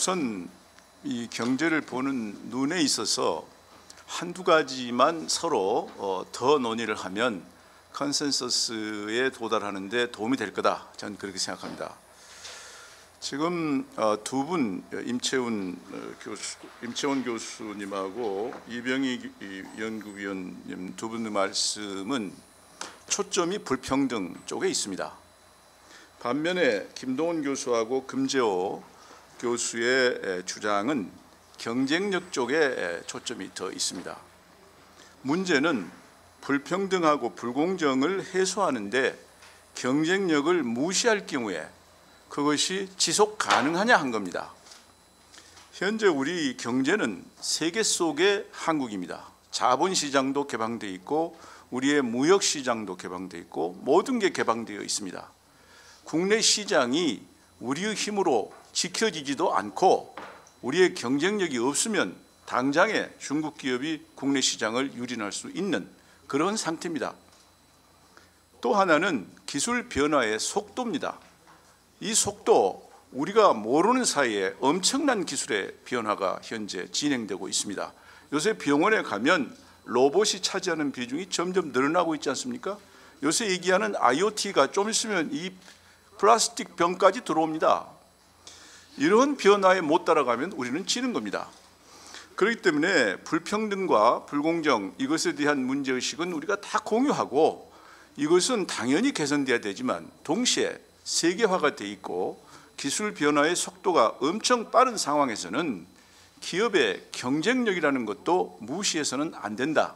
우선 이 경제를 보는 눈에 있어서 한두 가지만 서로 더 논의를 하면 컨센서스에 도달하는 데 도움이 될 거다. 저는 그렇게 생각합니다. 지금 두 분, 임채원 교수님하고 이병희 연구위원님 두 분의 말씀은 초점이 불평등 쪽에 있습니다. 반면에 김동원 교수하고 금재호 교수의 주장은 경쟁력 쪽에 초점이 더 있습니다. 문제는 불평등하고 불공정을 해소하는데 경쟁력을 무시할 경우에 그것이 지속 가능하냐 한 겁니다. 현재 우리 경제는 세계 속의 한국입니다. 자본시장도 개방되어 있고 우리의 무역시장도 개방되어 있고 모든 게 개방되어 있습니다. 국내 시장이 우리의 힘으로 지켜지지도 않고 우리의 경쟁력이 없으면 당장에 중국 기업이 국내 시장을 유린할 수 있는 그런 상태입니다. 또 하나는 기술 변화의 속도입니다. 이 속도, 우리가 모르는 사이에 엄청난 기술의 변화가 현재 진행되고 있습니다. 요새 병원에 가면 로봇이 차지하는 비중이 점점 늘어나고 있지 않습니까? 요새 얘기하는 IoT가 좀 있으면 이 플라스틱 병까지 들어옵니다. 이런 변화에 못 따라가면 우리는 지는 겁니다. 그렇기 때문에 불평등과 불공정, 이것에 대한 문제의식은 우리가 다 공유하고 이것은 당연히 개선돼야 되지만 동시에 세계화가 돼 있고 기술 변화의 속도가 엄청 빠른 상황에서는 기업의 경쟁력이라는 것도 무시해서는 안 된다.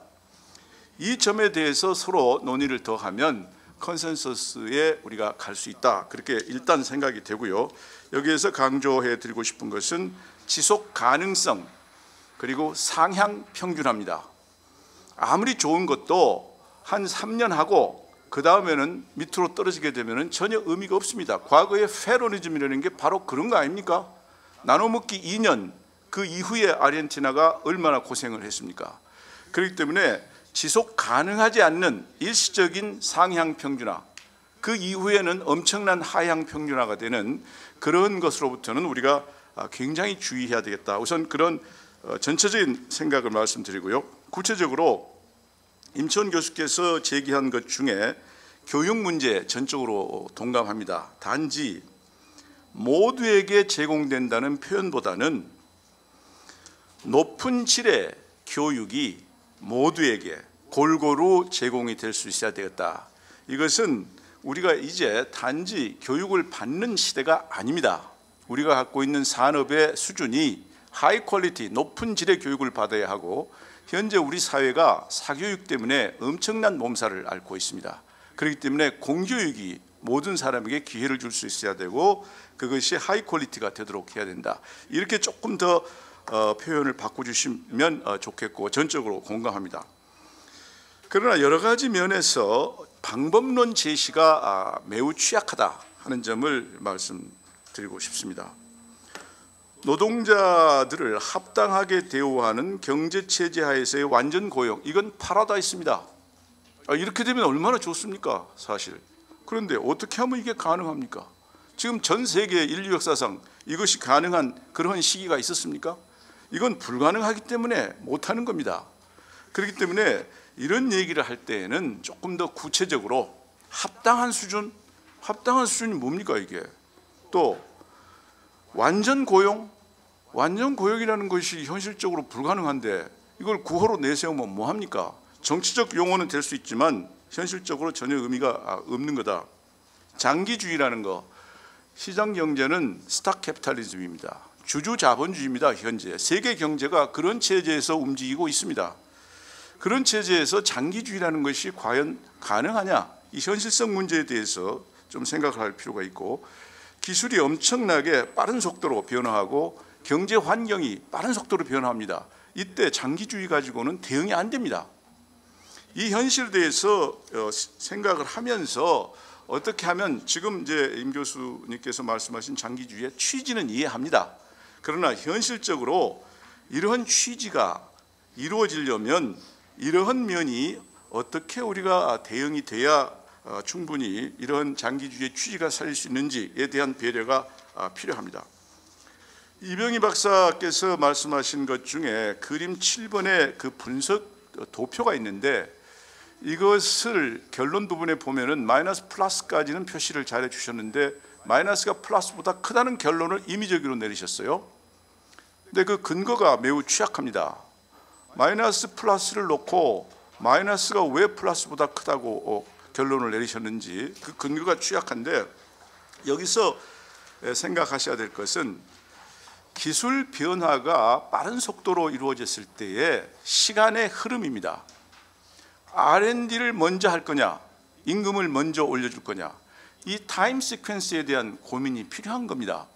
이 점에 대해서 서로 논의를 더 하면 컨센서스에 우리가 갈 수 있다. 그렇게 일단 생각이 되고요. 여기에서 강조해 드리고 싶은 것은 지속 가능성 그리고 상향 평준화입니다. 아무리 좋은 것도 한 3년 하고 그 다음에는 밑으로 떨어지게 되면 전혀 의미가 없습니다. 과거의 페로니즘이라는 게 바로 그런 거 아닙니까? 나눠먹기 2년, 그 이후에 아르헨티나가 얼마나 고생을 했습니까? 그렇기 때문에 지속 가능하지 않는 일시적인 상향 평준화, 그 이후에는 엄청난 하향 평준화가 되는 그런 것으로부터는 우리가 굉장히 주의해야 되겠다. 우선 그런 전체적인 생각을 말씀드리고요. 구체적으로 임채원 교수께서 제기한 것 중에 교육 문제 전적으로 동감합니다. 단지 모두에게 제공된다는 표현보다는 높은 질의 교육이 모두에게 골고루 제공이 될 수 있어야 되겠다. 이것은 우리가 이제 단지 교육을 받는 시대가 아닙니다. 우리가 갖고 있는 산업의 수준이 하이 퀄리티, 높은 질의 교육을 받아야 하고 현재 우리 사회가 사교육 때문에 엄청난 몸살을 앓고 있습니다. 그렇기 때문에 공교육이 모든 사람에게 기회를 줄 수 있어야 되고 그것이 하이 퀄리티가 되도록 해야 된다. 이렇게 조금 더 표현을 바꿔주시면 좋겠고 전적으로 공감합니다. 그러나 여러 가지 면에서 방법론 제시가 매우 취약하다 하는 점을 말씀드리고 싶습니다. 노동자들을 합당하게 대우하는 경제체제 하에서의 완전 고용, 이건 파라다이스입니다. 이렇게 되면 얼마나 좋습니까 사실. 그런데 어떻게 하면 이게 가능합니까? 지금 전 세계 인류 역사상 이것이 가능한 그런 시기가 있었습니까? 이건 불가능하기 때문에 못하는 겁니다. 그렇기 때문에 이런 얘기를 할 때에는 조금 더 구체적으로 합당한 수준, 합당한 수준이 뭡니까 이게? 또 완전 고용, 완전 고용이라는 것이 현실적으로 불가능한데 이걸 구호로 내세우면 뭐합니까? 정치적 용어는 될 수 있지만 현실적으로 전혀 의미가 없는 거다. 장기주의라는 거, 시장 경제는 스탁 캐피탈리즘입니다. 주주 자본주의입니다. 현재 세계 경제가 그런 체제에서 움직이고 있습니다. 그런 체제에서 장기주의라는 것이 과연 가능하냐? 이 현실성 문제에 대해서 좀 생각할 필요가 있고 기술이 엄청나게 빠른 속도로 변화하고 경제 환경이 빠른 속도로 변화합니다. 이때 장기주의 가지고는 대응이 안 됩니다. 이 현실에 대해서 생각을 하면서 어떻게 하면 지금 이제 임 교수님께서 말씀하신 장기주의의 취지는 이해합니다. 그러나 현실적으로 이러한 취지가 이루어지려면 이러한 면이 어떻게 우리가 대응이 돼야 충분히 이런 장기주의의 취지가 살릴 수 있는지에 대한 배려가 필요합니다. 이병희 박사께서 말씀하신 것 중에 그림 7번의 그 분석 도표가 있는데 이것을 결론 부분에 보면은 마이너스 플러스까지는 표시를 잘 해주셨는데 마이너스가 플러스보다 크다는 결론을 임의적으로 내리셨어요. 근데 그 근거가 매우 취약합니다. 마이너스 플러스를 놓고 마이너스가 왜 플러스보다 크다고 결론을 내리셨는지 그 근거가 취약한데, 여기서 생각하셔야 될 것은 기술 변화가 빠른 속도로 이루어졌을 때의 시간의 흐름입니다. R&D를 먼저 할 거냐, 임금을 먼저 올려줄 거냐, 이 타임 시퀀스에 대한 고민이 필요한 겁니다.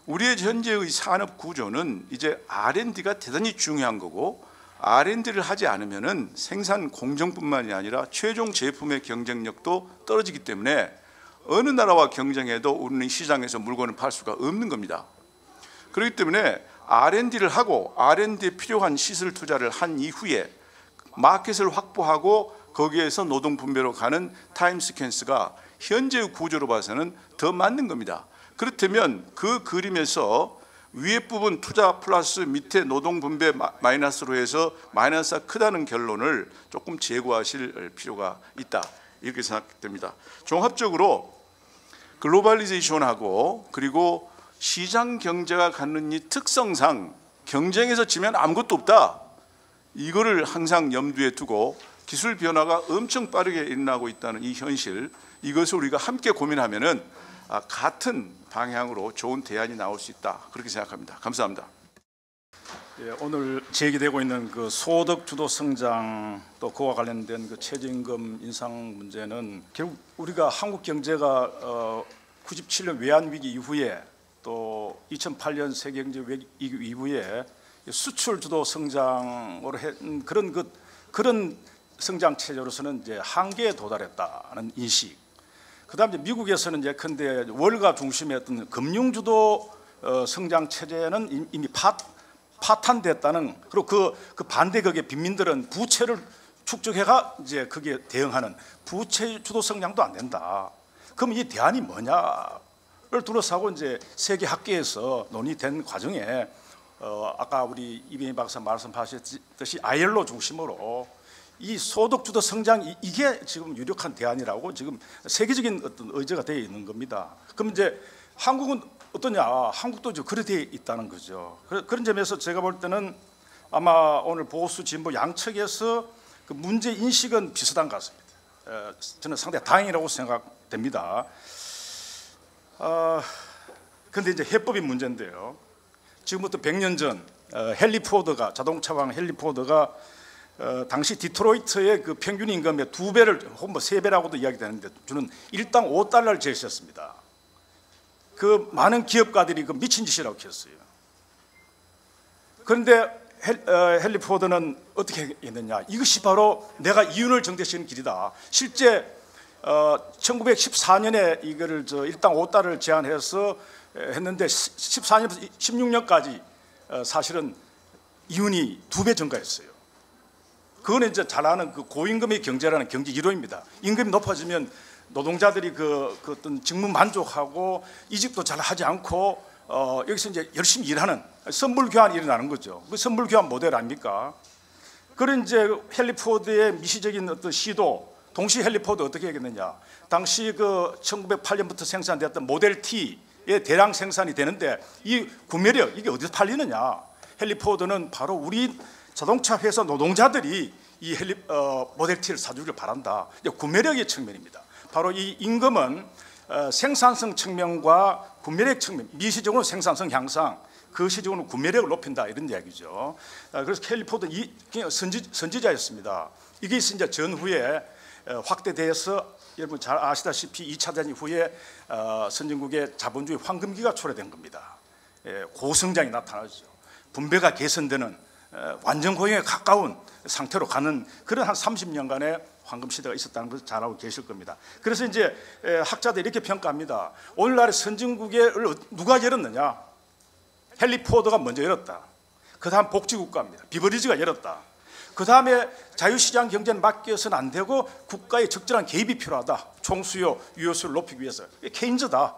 우리의 현재의 산업 구조는 이제 R&D가 대단히 중요한 거고, R&D를 하지 않으면은 생산 공정뿐만이 아니라 최종 제품의 경쟁력도 떨어지기 때문에 어느 나라와 경쟁해도 우리는 시장에서 물건을 팔 수가 없는 겁니다. 그렇기 때문에 R&D를 하고 R&D에 필요한 시설 투자를 한 이후에 마켓을 확보하고 거기에서 노동 분배로 가는 타임 시퀀스가 현재의 구조로 봐서는 더 맞는 겁니다. 그렇다면 그 그림에서 위에 부분 투자 플러스 밑에 노동 분배 마이너스로 해서 마이너스가 크다는 결론을 조금 제고하실 필요가 있다, 이렇게 생각됩니다. 종합적으로 글로벌리제이션하고 그리고 시장 경제가 갖는 이 특성상 경쟁에서 지면 아무것도 없다, 이거를 항상 염두에 두고 기술 변화가 엄청 빠르게 일어나고 있다는 이 현실, 이것을 우리가 함께 고민하면은 같은 방향으로 좋은 대안이 나올 수 있다, 그렇게 생각합니다. 감사합니다. 예, 오늘 제기되고 있는 그 소득 주도 성장 또 그와 관련된 그 최저임금 인상 문제는 결국 우리가 한국 경제가 97년 외환 위기 이후에 또 2008년 세계 경제 위기 이후에 수출 주도 성장으로 한 그런 성장 체제로서는 이제 한계에 도달했다는 인식. 그다음 이제 미국에서는 이제 근데 월가 중심의 어떤 금융 주도 성장 체제는 이미 파탄됐다는, 그리고 그 반대 거기에 빈민들은 부채를 축적해가 이제 거기에 대응하는 부채 주도 성장도 안 된다. 그럼 이 대안이 뭐냐를 둘러싸고 이제 세계 학계에서 논의된 과정에 아까 우리 이병희 박사 말씀하셨듯이 ILO 중심으로 이 소득 주도 성장, 이게 지금 유력한 대안이라고 지금 세계적인 어떤 의제가 되어 있는 겁니다. 그럼 이제 한국은 어떠냐? 한국도 이제 그래 되어 있다는 거죠. 그런 점에서 제가 볼 때는 아마 오늘 보수 진보 양측에서 그 문제 인식은 비슷한 것 같습니다. 저는 상당히 다행이라고 생각됩니다. 그런데 이제 해법이 문제인데요. 지금부터 100년 전 헨리 포드가, 자동차왕 헨리 포드가 당시 디트로이트의 그 평균 임금의 2배를 혹은 3배라고도 이야기되는데 주는 일당 $5를 제시했습니다. 그 많은 기업가들이 그 미친 짓이라고 했어요. 그런데 헨리 포드는 어떻게 했느냐? 이것이 바로 내가 이윤을 정대시키는 길이다. 실제 1914년에 이거를 일당 $5를 제안해서 했는데 14년부터 16년까지 사실은 이윤이 2배 증가했어요. 그거는 이제 잘 아는 그 고임금의 경제라는 경제 이론입니다. 임금이 높아지면 노동자들이 그 어떤 직무 만족하고 이직도 잘 하지 않고 여기서 이제 열심히 일하는 선물 교환이 일어나는 거죠. 그 선물 교환 모델 아닙니까? 그런 이제 헨리 포드의 미시적인 어떤 시도, 동시 헨리 포드 어떻게 했겠느냐? 당시 그 1908년부터 생산됐던 모델 T의 대량 생산이 되는데 이 구매력, 이게 어디서 팔리느냐? 헨리 포드는 바로 우리 자동차 회사 노동자들이 이 모델 T를 사주길 바란다. 구매력의 측면입니다. 바로 이 임금은 생산성 측면과 구매력 측면, 미시적으로 생산성 향상, 거시적으로 구매력을 높인다, 이런 이야기죠. 그래서 헨리 포드는 선지자였습니다. 이게 이제 전후에 확대돼서 여러분 잘 아시다시피 2차 대전 이후에 선진국의 자본주의 황금기가 초래된 겁니다. 고성장이 나타나죠. 분배가 개선되는 완전 고용에 가까운 상태로 가는 그런 한 30년간의 황금 시대가 있었다는 것을 잘 알고 계실 겁니다. 그래서 이제 학자들이 이렇게 평가합니다. 오늘날의 선진국을 누가 열었느냐? 헨리 포드가 먼저 열었다. 그 다음 복지국가입니다. 비버리지가 열었다. 그 다음에 자유시장 경제는 맡겨서는 안 되고 국가의 적절한 개입이 필요하다. 총수요, 유효수를 높이기 위해서. 케인즈다.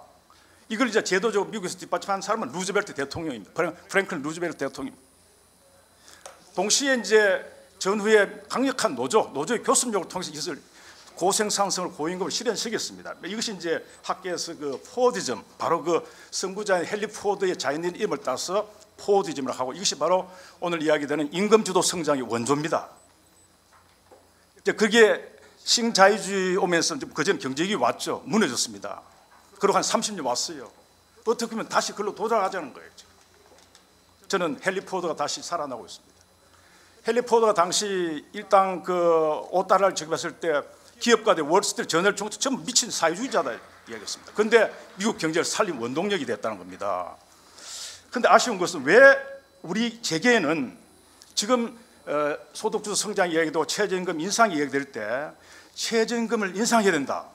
이걸 이제 제도적으로 미국에서 뒷받침한 사람은 루즈벨트 대통령입니다. 프랭클린 루즈벨트 대통령입니다. 동시에 이제 전후에 강력한 노조의 교섭력을 통해서 이것을 고생산성을 고임금을 실현시켰습니다. 이것이 이제 학계에서 그 포워디즘, 바로 그 선구자인 헨리 포워드의 자연인 이름을 따서 포워디즘을 하고, 이것이 바로 오늘 이야기되는 임금주도 성장의 원조입니다. 이제 그게 신자유주의 오면서 그전 경제위기 왔죠. 무너졌습니다. 그리고 한 30년 왔어요. 어떻게 보면 다시 그걸로 돌아가자는 거예요. 저는 헨리 포워드가 다시 살아나고 있습니다. 헨리 포워드가 당시 일당 그 $5를 지급했을 때 기업가들 월스트리트 저널 총수 전부 미친 사회주의자다 이야기했습니다. 그런데 미국 경제를 살린 원동력이 됐다는 겁니다. 그런데 아쉬운 것은 왜 우리 재계에는 지금 소득주도 성장 이야기도 최저임금 인상 이야기될 때 최저임금을 인상해야 된다,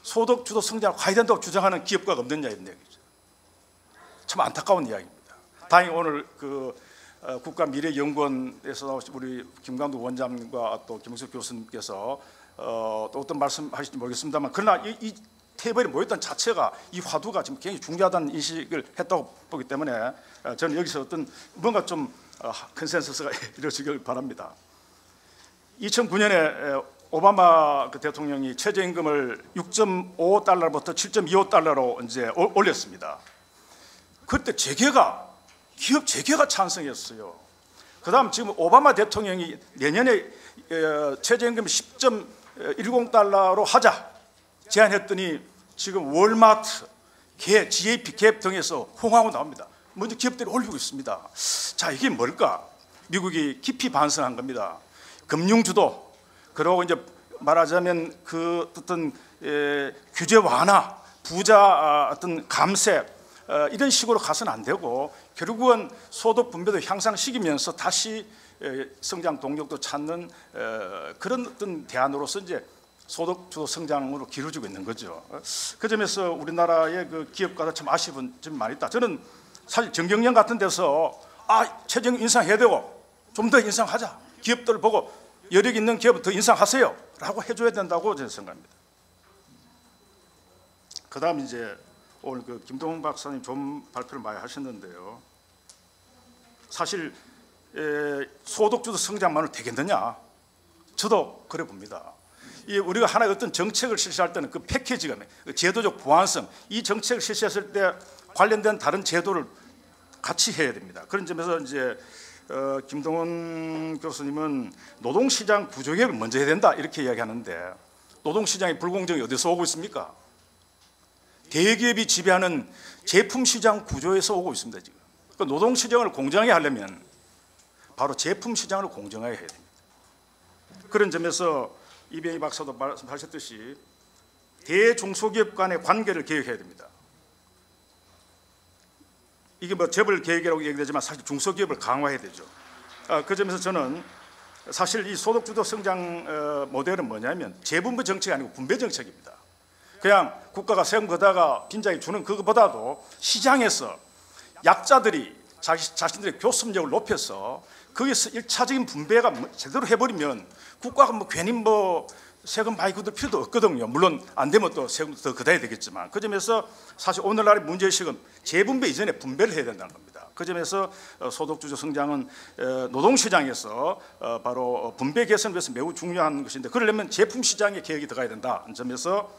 소득주도 성장을 가야 된다고 주장하는 기업가가 없느냐 이런 얘기죠. 참 안타까운 이야기입니다. 다행히 오늘 그 국가미래연구원에서 우리 김광도 원장님과 또 김웅석 교수님께서 또 어떤 말씀하실지 모르겠습니다만, 그러나 이 테이블에 모였던 자체가, 이 화두가 지금 굉장히 중요하다는 인식을 했다고 보기 때문에 저는 여기서 어떤 뭔가 좀 컨센서스가 이루어지길 바랍니다. 2009년에 오바마 그 대통령이 최저임금을 $6.5부터 $7.25로 이제 올렸습니다. 그때 기업 재계가 찬성했어요. 그다음 지금 오바마 대통령이 내년에 최저임금 $10.10로 하자 제안했더니 지금 월마트, GAP 갭 등에서 호응하고 나옵니다. 먼저 기업들이 올리고 있습니다. 자, 이게 뭘까? 미국이 깊이 반성한 겁니다. 금융주도, 그리고 이제 말하자면 그 어떤 규제 완화, 부자 어떤 감세, 이런 식으로 가서는 안 되고 결국은 소득 분배도 향상시키면서 다시 성장 동력도 찾는 그런 어떤 대안으로서 이제 소득주도 성장으로 기울어지고 있는 거죠. 그 점에서 우리나라의 그 기업가들 참 아쉬운 점이 많이 있다. 저는 사실 정경련 같은 데서 최저임금 인상해야 되고 좀 더 인상하자, 기업들 보고 여력 있는 기업은 더 인상하세요 라고 해줘야 된다고 저는 생각합니다. 그 다음 이제 오늘 그 김동훈 박사님 좋은 발표를 많이 하셨는데요. 사실 소득주도 성장만으로 되겠느냐? 저도 그래 봅니다. 우리가 하나의 어떤 정책을 실시할 때는 그 패키지가, 그 제도적 보완성, 이 정책을 실시했을 때 관련된 다른 제도를 같이 해야 됩니다. 그런 점에서 이제 김동훈 교수님은 노동시장 구조개혁을 먼저 해야 된다 이렇게 이야기하는데, 노동시장의 불공정이 어디서 오고 있습니까? 대기업이 지배하는 제품시장 구조에서 오고 있습니다. 지금 그 노동시장을 공정하게 하려면 바로 제품시장을 공정하게 해야 됩니다. 그런 점에서 이병희 박사도 말씀하셨듯이 대중소기업 간의 관계를 개혁해야 됩니다. 이게 뭐 재벌 개혁이라고 얘기되지만 사실 중소기업을 강화해야 되죠. 그 점에서 저는 사실 이 소득주도 성장 모델은 뭐냐면 재분배 정책이 아니고 분배 정책입니다. 그냥 국가가 세금 걷다가 빈장에 주는 그것보다도 시장에서 약자들이 자신들의 교섭력을 높여서 거기서 1차적인 분배가 제대로 해버리면 국가가 뭐 괜히 뭐 세금 많이 걷을 필요도 없거든요. 물론 안 되면 또 세금 더 걷어야 되겠지만, 그 점에서 사실 오늘날의 문제의식은 재분배 이전에 분배를 해야 된다는 겁니다. 그 점에서 소득주도 성장은 노동시장에서 바로 분배 개선을 위해서 매우 중요한 것인데, 그러려면 제품시장의 개혁이 들어가야 된다는 점에서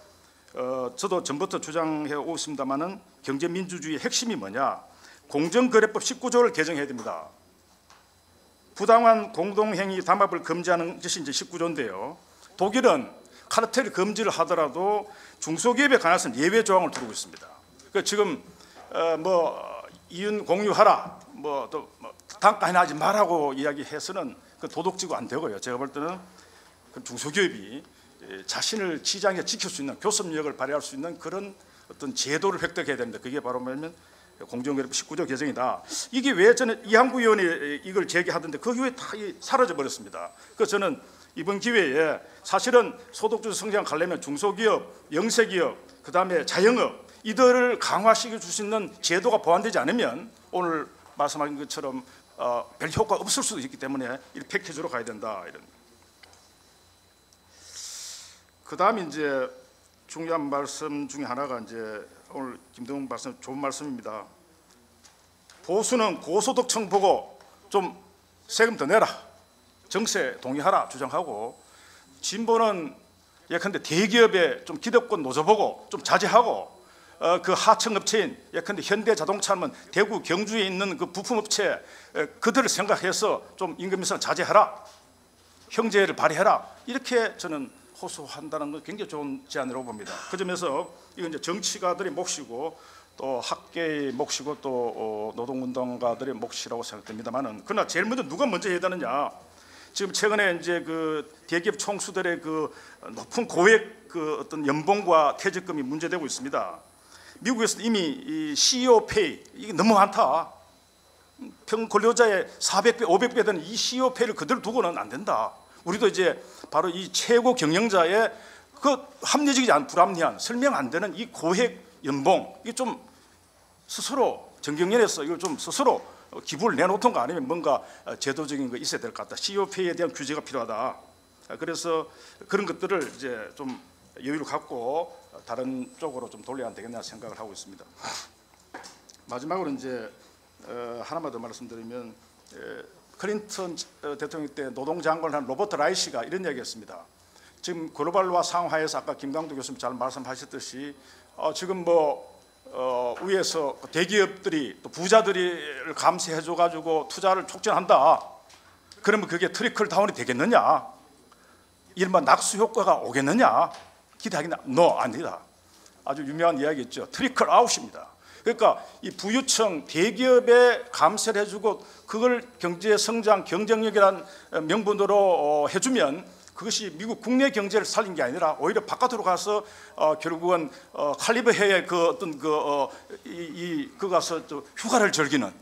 저도 전부터 주장해 오고 있습니다만은 경제민주주의의 핵심이 뭐냐? 공정거래법 19조를 개정해야 됩니다. 부당한 공동행위 담합을 금지하는 것이 이제 19조인데요. 독일은 카르텔 금지를 하더라도 중소기업에 관해서는 예외 조항을 두고 있습니다. 그 지금 뭐 이윤 공유하라, 뭐 또 단가 인하하지 말라고 이야기해서는 그 도덕지고 안 되고요. 제가 볼 때는 그 중소기업이 자신을 시장에 지킬 수 있는 교섭력을 발휘할 수 있는 그런 어떤 제도를 획득해야 됩니다. 그게 바로 뭐냐면 공정거래법 19조 개정이다. 이게 왜 저는 이한구 의원이 이걸 제기하던데 그 후에 다 사라져 버렸습니다. 그래서 저는 이번 기회에 사실은 소득주도 성장 가려면 중소기업, 영세기업, 그다음에 자영업 이들을 강화시켜 줄 수 있는 제도가 보완되지 않으면 오늘 말씀하신 것처럼 별 효과가 없을 수도 있기 때문에 이 패키지로 가야 된다. 이런. 그다음 이제 중요한 말씀 중에 하나가 이제 오늘 김동훈 말씀 좋은 말씀입니다. 보수는 고소득층 보고 좀 세금 더 내라, 정세 동의하라 주장하고, 진보는 예컨대 대기업에 좀 기득권 노조 보고 좀 자제하고, 그 하청업체인 예컨대 현대자동차는 대구 경주에 있는 그 부품업체 그들을 생각해서 좀 임금 인상 자제하라, 형제를 발휘해라, 이렇게 저는 호소한다는 건 굉장히 좋은 제안이라고 봅니다. 그 점에서 이건 이제 정치가들의 몫이고 또 학계의 몫이고 또 노동운동가들의 몫이라고 생각됩니다만은, 그러나 제일 먼저 누가 먼저 해야 되느냐? 지금 최근에 이제 그 대기업 총수들의 그 높은 고액 그 어떤 연봉과 퇴직금이 문제되고 있습니다. 미국에서 이미 이 CEO 페이 이게 너무 많다. 평 근로자의 400배, 500배 되는 이 CEO 페이를 그대로 두고는 안 된다. 우리도 이제 바로 이 최고 경영자의 그 합리적이지 않은 불합리한 설명 안 되는 이 고액 연봉, 이게 좀 스스로 정경련에서 이걸 좀 스스로 기부를 내놓던 거 아니면 뭔가 제도적인 거 있어야 될 것 같다. CEO 페이에 대한 규제가 필요하다. 그래서 그런 것들을 이제 좀 여유를 갖고 다른 쪽으로 좀 돌려야 되겠나 생각을 하고 있습니다. 마지막으로 이제 하나만 더 말씀드리면, 클린턴 대통령 때 노동장관을 한 로버트 라이시가 이런 이야기했습니다. 지금 글로벌화 상황하에서 아까 김강도 교수님 잘 말씀하셨듯이 지금 위에서 대기업들이 또 부자들을 감시해줘 가지고 투자를 촉진한다. 그러면 그게 트리클 다운이 되겠느냐? 이른바 낙수 효과가 오겠느냐? 기대하겠냐? 아니다. 아주 유명한 이야기 있죠. 트리클 아웃입니다. 그러니까 이 부유층 대기업에 감세를 해주고 그걸 경제 성장 경쟁력이라는 명분으로 해주면 그것이 미국 국내 경제를 살린 게 아니라 오히려 바깥으로 가서 결국은 칼리브해의 그 어떤 그 가서 휴가를 즐기는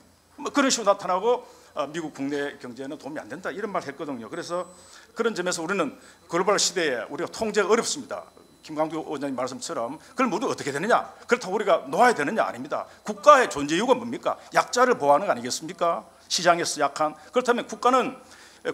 그런 식으로 나타나고 미국 국내 경제에는 도움이 안 된다, 이런 말 했거든요. 그래서 그런 점에서 우리는 글로벌 시대에 우리가 통제가 어렵습니다. 김광두 의원님 말씀처럼. 그럼 우리가 어떻게 되느냐? 그렇다고 우리가 놓아야 되느냐? 아닙니다. 국가의 존재 이유가 뭡니까? 약자를 보호하는 거 아니겠습니까? 시장에서 약한. 그렇다면 국가는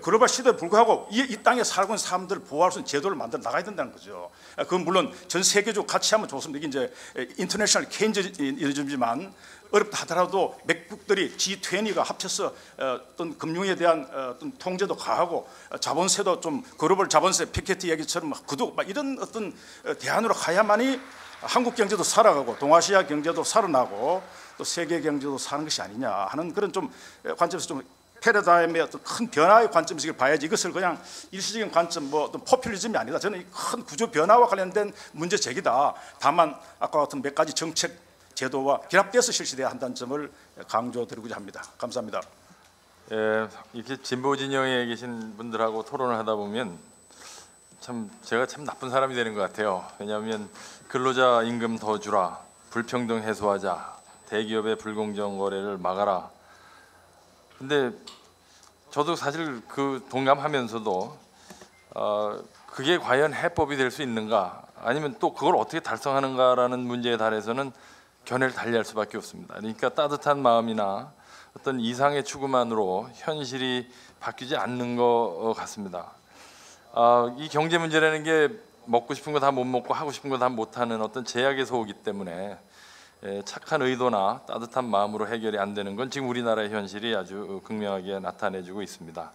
글로벌 시대에 불구하고 이 땅에 살고 있는 사람들을 보호할 수 있는 제도를 만들어 나가야 된다는 거죠. 그건 물론 전 세계적으로 같이 하면 좋습니다. 이게 이제 인터내셔널 케인저이즘이지만 어렵다 하더라도 맥국들이 G20가 합쳐서 어떤 금융에 대한 어떤 통제도 가하고 자본세도 좀 글로벌 자본세 피케티 얘기처럼 그도 막 이런 어떤 대안으로 가야만이 한국 경제도 살아가고 동아시아 경제도 살아나고 또 세계 경제도 사는 것이 아니냐 하는 그런 좀 관점에서 좀 패러다임의 어떤 큰 변화의 관점에서 봐야지, 이것을 그냥 일시적인 관점 어떤 포퓰리즘이 아니다. 저는 큰 구조 변화와 관련된 문제 제기다. 다만 아까 같은 몇 가지 정책 제도와 결합돼서 실시돼야 한다는 점을 강조드리고자 합니다. 감사합니다. 이렇게 진보 진영에 계신 분들하고 토론을 하다 보면 제가 참 나쁜 사람이 되는 것 같아요. 왜냐하면 근로자 임금 더 주라, 불평등 해소하자, 대기업의 불공정 거래를 막아라. 근데 저도 사실 그 동감하면서도 그게 과연 해법이 될 수 있는가, 아니면 또 그걸 어떻게 달성하는가라는 문제에 달해서는 견해를 달리할 수밖에 없습니다. 그러니까 따뜻한 마음이나 어떤 이상의 추구만으로 현실이 바뀌지 않는 것 같습니다. 이 경제 문제라는 게 먹고 싶은 거 다 못 먹고 하고 싶은 거 다 못하는 어떤 제약에서 오기 때문에 착한 의도나 따뜻한 마음으로 해결이 안 되는 건 지금 우리나라의 현실이 아주 극명하게 나타내주고 있습니다.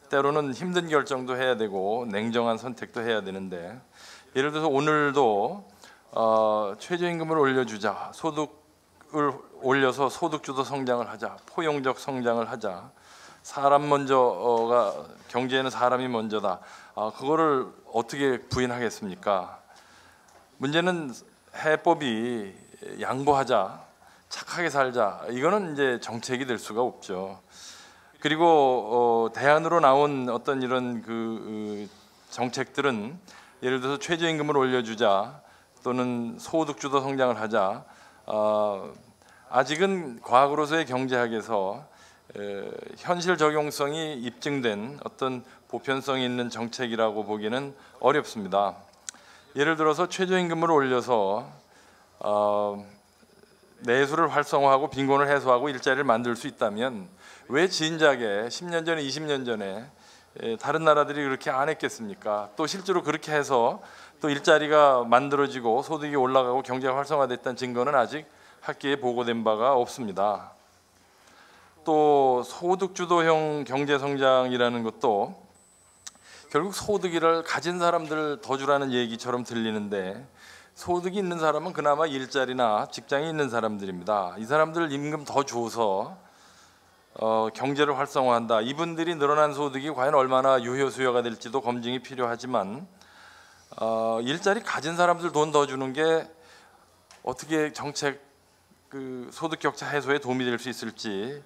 때로는 힘든 결정도 해야 되고 냉정한 선택도 해야 되는데, 예를 들어서 오늘도 최저임금을 올려주자, 소득을 올려서 소득주도 성장을 하자, 포용적 성장을 하자, 사람 먼저가, 경제에는 사람이 먼저다, 그거를 어떻게 부인하겠습니까? 문제는 해법이 양보하자, 착하게 살자, 이거는 이제 정책이 될 수가 없죠. 그리고 대안으로 나온 어떤 이런 정책들은 예를 들어서 최저임금을 올려주자 또는 소득주도 성장을 하자, 아직은 과학으로서의 경제학에서 현실 적용성이 입증된 어떤 보편성이 있는 정책이라고 보기는 어렵습니다. 예를 들어서 최저임금을 올려서 내수를 활성화하고 빈곤을 해소하고 일자리를 만들 수 있다면 왜 진작에 10년 전에 20년 전에 다른 나라들이 그렇게 안 했겠습니까? 또 실제로 그렇게 해서 또 일자리가 만들어지고 소득이 올라가고 경제가 활성화됐다는 증거는 아직 학계에 보고된 바가 없습니다. 또 소득 주도형 경제 성장이라는 것도 결국 소득을 가진 사람들 더 주라는 얘기처럼 들리는데, 소득이 있는 사람은 그나마 일자리나 직장이 있는 사람들입니다. 이 사람들 임금 더 줘서 경제를 활성화한다. 이분들이 늘어난 소득이 과연 얼마나 유효 수요가 될지도 검증이 필요하지만, 일자리 가진 사람들 돈 더 주는 게 어떻게 정책 소득 격차 해소에 도움이 될 수 있을지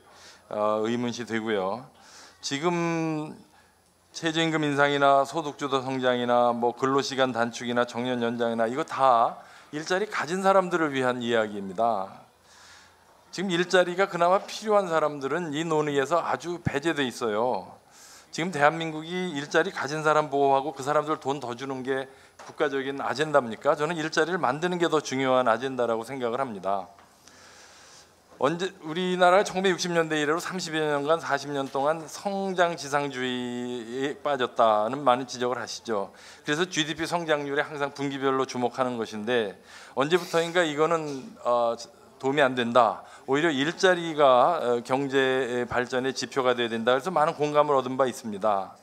의문시 되고요. 지금 최저임금 인상이나 소득주도 성장이나 뭐 근로시간 단축이나 정년 연장이나 이거 다 일자리 가진 사람들을 위한 이야기입니다. 지금 일자리가 그나마 필요한 사람들은 이 논의에서 아주 배제돼 있어요. 지금 대한민국이 일자리 가진 사람 보호하고 그 사람들 돈 더 주는 게 국가적인 아젠다입니까? 저는 일자리를 만드는 게 더 중요한 아젠다라고 생각을 합니다. 우리나라가 1960년대 이래로 30여 년간 40년 동안 성장 지상주의에 빠졌다는 많은 지적을 하시죠. 그래서 GDP 성장률에 항상 분기별로 주목하는 것인데, 언제부터인가 이거는 도움이 안 된다. 오히려 일자리가 경제 발전의 지표가 돼야 된다. 그래서 많은 공감을 얻은 바 있습니다.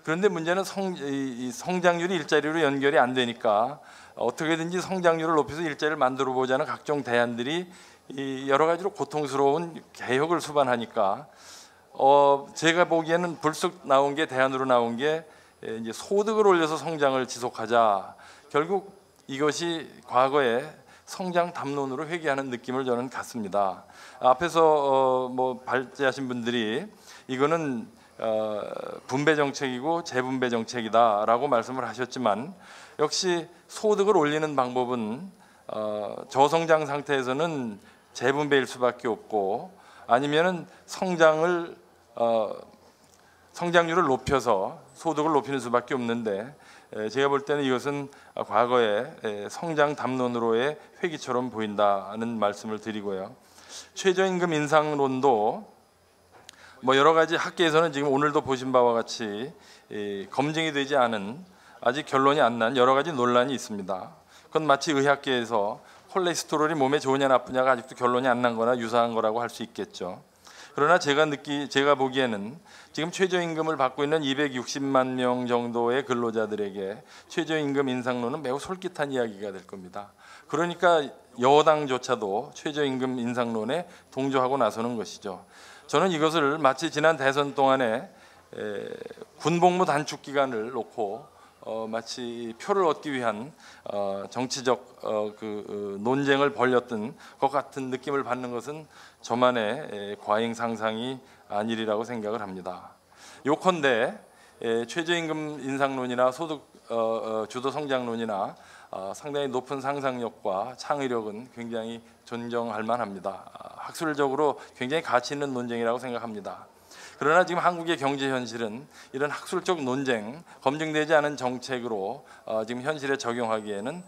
그런데 문제는 성장률이 일자리로 연결이 안 되니까 어떻게든지 성장률을 높여서 일자리를 만들어 보자는 각종 대안들이 여러 가지로 고통스러운 개혁을 수반하니까 제가 보기에는 불쑥 나온 게, 대안으로 나온 게 이제 소득을 올려서 성장을 지속하자. 결국 이것이 과거에 성장 담론으로 회귀하는 느낌을 저는 갖습니다. 앞에서 뭐 발제하신 분들이 이거는 분배 정책이고 재분배 정책이다라고 말씀을 하셨지만, 역시 소득을 올리는 방법은 저성장 상태에서는 재분배일 수밖에 없고, 아니면은 성장률을 높여서 소득을 높이는 수밖에 없는데, 제가 볼 때는 이것은 과거의 성장 담론으로의 회귀처럼 보인다는 말씀을 드리고요. 최저임금 인상론도 뭐 여러 가지 학계에서는 지금 오늘도 보신 바와 같이 검증이 되지 않은, 아직 결론이 안 난 여러 가지 논란이 있습니다. 그건 마치 의학계에서 콜레스테롤이 몸에 좋으냐 나쁘냐가 아직도 결론이 안 난 거나 유사한 거라고 할 수 있겠죠. 그러나 제가 보기에는 지금 최저임금을 받고 있는 260만 명 정도의 근로자들에게 최저임금 인상론은 매우 솔깃한 이야기가 될 겁니다. 그러니까 여당조차도 최저임금 인상론에 동조하고 나서는 것이죠. 저는 이것을 마치 지난 대선 동안에 군복무 단축 기간을 놓고 마치 표를 얻기 위한 정치적 논쟁을 벌였던 것 같은 느낌을 받는 것은 저만의 과잉 상상이 아니리라고 생각을 합니다. 요컨대 최저임금 인상론이나 소득 주도 성장론이나 상당히 높은 상상력과 창의력은 굉장히 존경할 만합니다. 학술적으로 굉장히 가치 있는 논쟁이라고 생각합니다. 그러나 지금 한국의 경제 현실은 이런 학술적 논쟁, 검증되지 않은 정책으로 지금 현실에 적용하기에는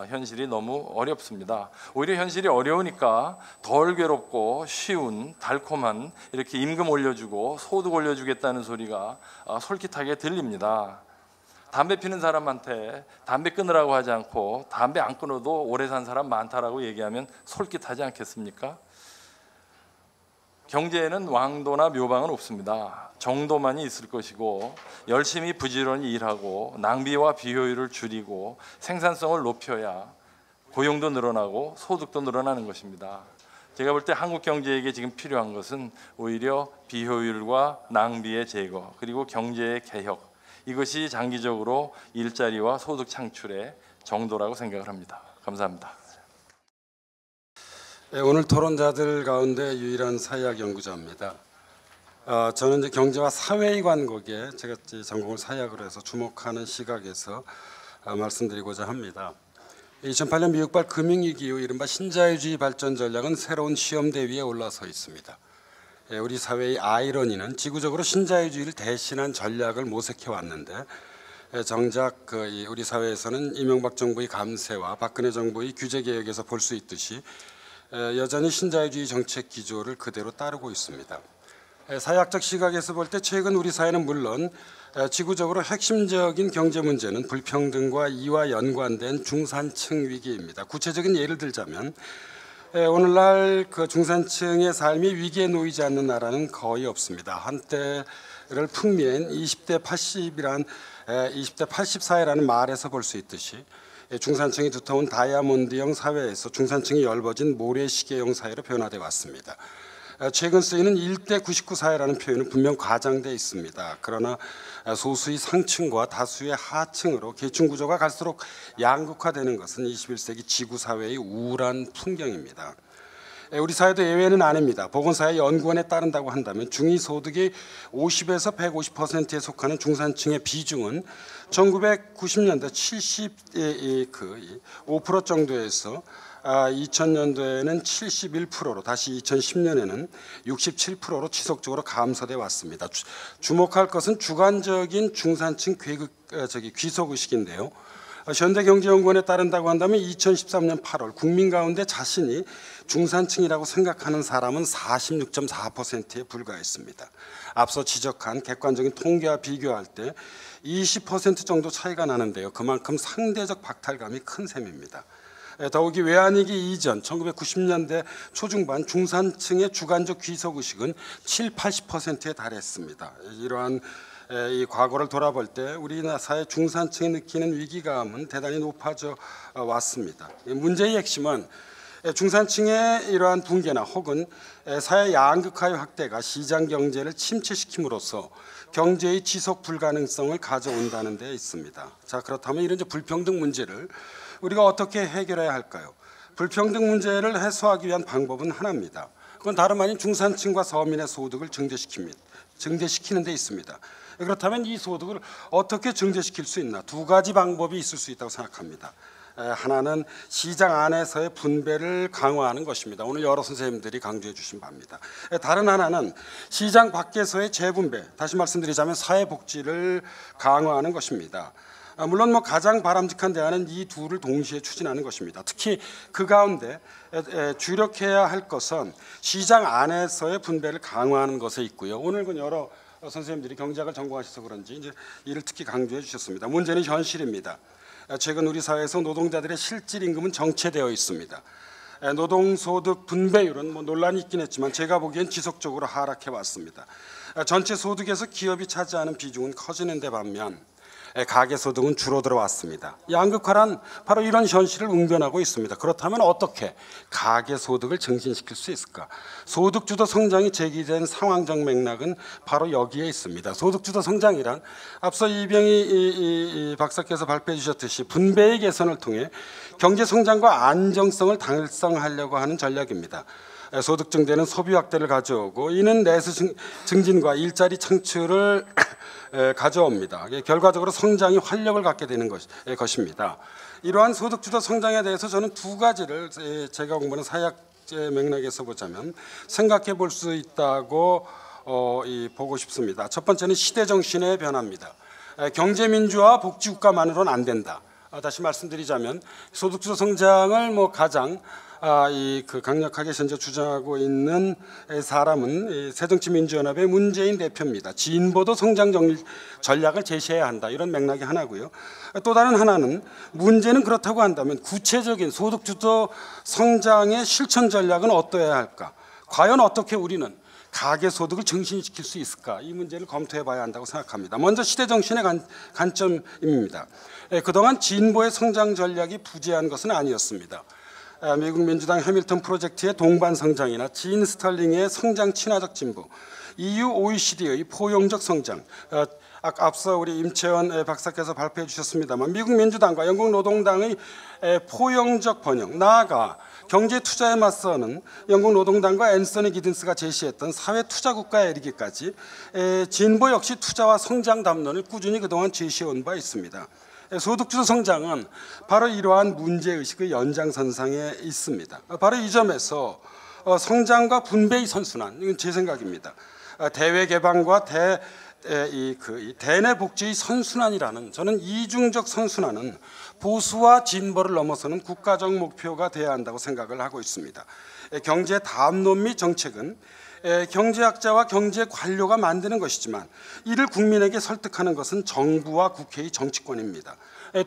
현실이 너무 어렵습니다. 오히려 현실이 어려우니까 덜 괴롭고 쉬운, 달콤한 이렇게 임금 올려주고 소득 올려주겠다는 소리가 솔깃하게 들립니다. 담배 피는 사람한테 담배 끊으라고 하지 않고 담배 안 끊어도 오래 산 사람 많다라고 얘기하면 솔깃하지 않겠습니까? 경제에는 왕도나 묘방은 없습니다. 정도만이 있을 것이고, 열심히 부지런히 일하고 낭비와 비효율을 줄이고 생산성을 높여야 고용도 늘어나고 소득도 늘어나는 것입니다. 제가 볼 때 한국 경제에게 지금 필요한 것은 오히려 비효율과 낭비의 제거, 그리고 경제의 개혁, 이것이 장기적으로 일자리와 소득 창출의 정도라고 생각을 합니다. 감사합니다. 네, 오늘 토론자들 가운데 유일한 사회학 연구자입니다. 저는 이제 경제와 사회의 관계에 제가 전공을 사회학으로 해서 주목하는 시각에서 말씀드리고자 합니다. 2008년 미국발 금융위기 이후 이른바 신자유주의 발전 전략은 새로운 시험대 위에 올라서 있습니다. 우리 사회의 아이러니는 지구적으로 신자유주의를 대신한 전략을 모색해 왔는데, 정작 우리 사회에서는 이명박 정부의 감세와 박근혜 정부의 규제 개혁에서 볼 수 있듯이 여전히 신자유주의 정책 기조를 그대로 따르고 있습니다. 사회학적 시각에서 볼 때 최근 우리 사회는 물론 지구적으로 핵심적인 경제 문제는 불평등과 이와 연관된 중산층 위기입니다. 구체적인 예를 들자면 오늘날 그 중산층의 삶이 위기에 놓이지 않는 나라는 거의 없습니다. 한때를 풍미한 20대 80 사회라는 말에서 볼 수 있듯이 중산층이 두터운 다이아몬드형 사회에서 중산층이 엷어진 모래시계형 사회로 변화되어 왔습니다. 최근 쓰이는 1대 99 사회라는 표현은 분명 과장되어 있습니다. 그러나 소수의 상층과 다수의 하층으로 계층 구조가 갈수록 양극화되는 것은 21세기 지구 사회의 우울한 풍경입니다. 우리 사회도 예외는 아닙니다. 보건사회연구원에 따른다고 한다면 중위소득이 50에서 150%에 속하는 중산층의 비중은 1990년대 75% 정도에서 2000년도에는 71%로 다시 2010년에는 67%로 지속적으로 감소돼 왔습니다. 주목할 것은 주관적인 중산층 귀속의식인데요. 현대경제연구원에 따른다고 한다면 2013년 8월 국민 가운데 자신이 중산층이라고 생각하는 사람은 46.4%에 불과했습니다. 앞서 지적한 객관적인 통계와 비교할 때 20% 정도 차이가 나는데요. 그만큼 상대적 박탈감이 큰 셈입니다. 더욱이 외환위기 이전 1990년대 초중반 중산층의 주관적 귀속의식은 70~80%에 달했습니다. 이러한 이 과거를 돌아볼 때 우리나라 사회 중산층이 느끼는 위기감은 대단히 높아져 왔습니다. 문제의 핵심은 중산층의 이러한 붕괴나 혹은 사회 양극화의 확대가 시장 경제를 침체시킴으로써 경제의 지속 불가능성을 가져온다는 데 있습니다. 자, 그렇다면 이런 불평등 문제를 우리가 어떻게 해결해야 할까요? 불평등 문제를 해소하기 위한 방법은 하나입니다. 그건 다름 아닌 중산층과 서민의 소득을 증대시키는 데 있습니다. 그렇다면 이 소득을 어떻게 증대시킬 수 있나? 두 가지 방법이 있을 수 있다고 생각합니다. 하나는 시장 안에서의 분배를 강화하는 것입니다. 오늘 여러 선생님들이 강조해 주신 바입니다. 다른 하나는 시장 밖에서의 재분배, 다시 말씀드리자면 사회복지를 강화하는 것입니다. 물론 가장 바람직한 대안은 이 둘을 동시에 추진하는 것입니다. 특히 그 가운데 주력해야 할 것은 시장 안에서의 분배를 강화하는 것에 있고요. 오늘 여러 선생님들이 경제학을 전공하셔서 그런지 이제 이를 특히 강조해 주셨습니다. 문제는 현실입니다. 최근 우리 사회에서 노동자들의 실질 임금은 정체되어 있습니다. 노동소득 분배율은 논란이 있긴 했지만 제가 보기엔 지속적으로 하락해 왔습니다. 전체 소득에서 기업이 차지하는 비중은 커지는 데 반면 가계소득은 줄어들어 왔습니다. 양극화란 바로 이런 현실을 웅변하고 있습니다. 그렇다면 어떻게 가계소득을 증진시킬 수 있을까? 소득주도 성장이 제기된 상황적 맥락은 바로 여기에 있습니다. 소득주도 성장이란 앞서 이병희 박사께서 발표해 주셨듯이 분배의 개선을 통해 경제성장과 안정성을 달성하려고 하는 전략입니다. 소득 증대는 소비 확대를 가져오고 이는 내수 증진과 일자리 창출을 가져옵니다. 결과적으로 성장이 활력을 갖게 되는 것입니다. 이러한 소득주도 성장에 대해서 저는 두 가지를 제가 공부하는 사회학의 맥락에서 보자면 생각해 볼 수 있다고 보고 싶습니다. 첫 번째는 시대 정신의 변화입니다. 경제민주화 복지국가만으로는 안 된다. 다시 말씀드리자면 소득주도 성장을 가장 강력하게 현재 주장하고 있는 사람은 새정치민주연합의 문재인 대표입니다. 진보도 성장 전략을 제시해야 한다. 이런 맥락이 하나고요. 또 다른 하나는 문제는 그렇다고 한다면 구체적인 소득주도 성장의 실천 전략은 어떠해야 할까? 과연 어떻게 우리는 가계소득을 증진시킬 수 있을까? 이 문제를 검토해 봐야 한다고 생각합니다. 먼저 시대정신의 관점입니다. 그동안 진보의 성장 전략이 부재한 것은 아니었습니다. 미국 민주당 해밀턴 프로젝트의 동반 성장이나 진 스털링의 성장 친화적 진보, EU OECD의 포용적 성장, 앞서 우리 임채원 박사께서 발표해 주셨습니다만 미국 민주당과 영국 노동당의 포용적 번영, 나아가 경제 투자에 맞서는 영국 노동당과 앤서니 기든스가 제시했던 사회 투자 국가에 이르기까지 진보 역시 투자와 성장 담론을 꾸준히 그동안 제시해온 바 있습니다. 소득주도 성장은 바로 이러한 문제의식의 연장선상에 있습니다. 바로 이 점에서 성장과 분배의 선순환, 이건 제 생각입니다. 대외 개방과 대내 복지의 선순환이라는, 저는 이중적 선순환은 보수와 진보를 넘어서는 국가적 목표가 되어야 한다고 생각을 하고 있습니다. 경제 담론 및 정책은 경제학자와 경제 관료가 만드는 것이지만 이를 국민에게 설득하는 것은 정부와 국회의 정치권입니다.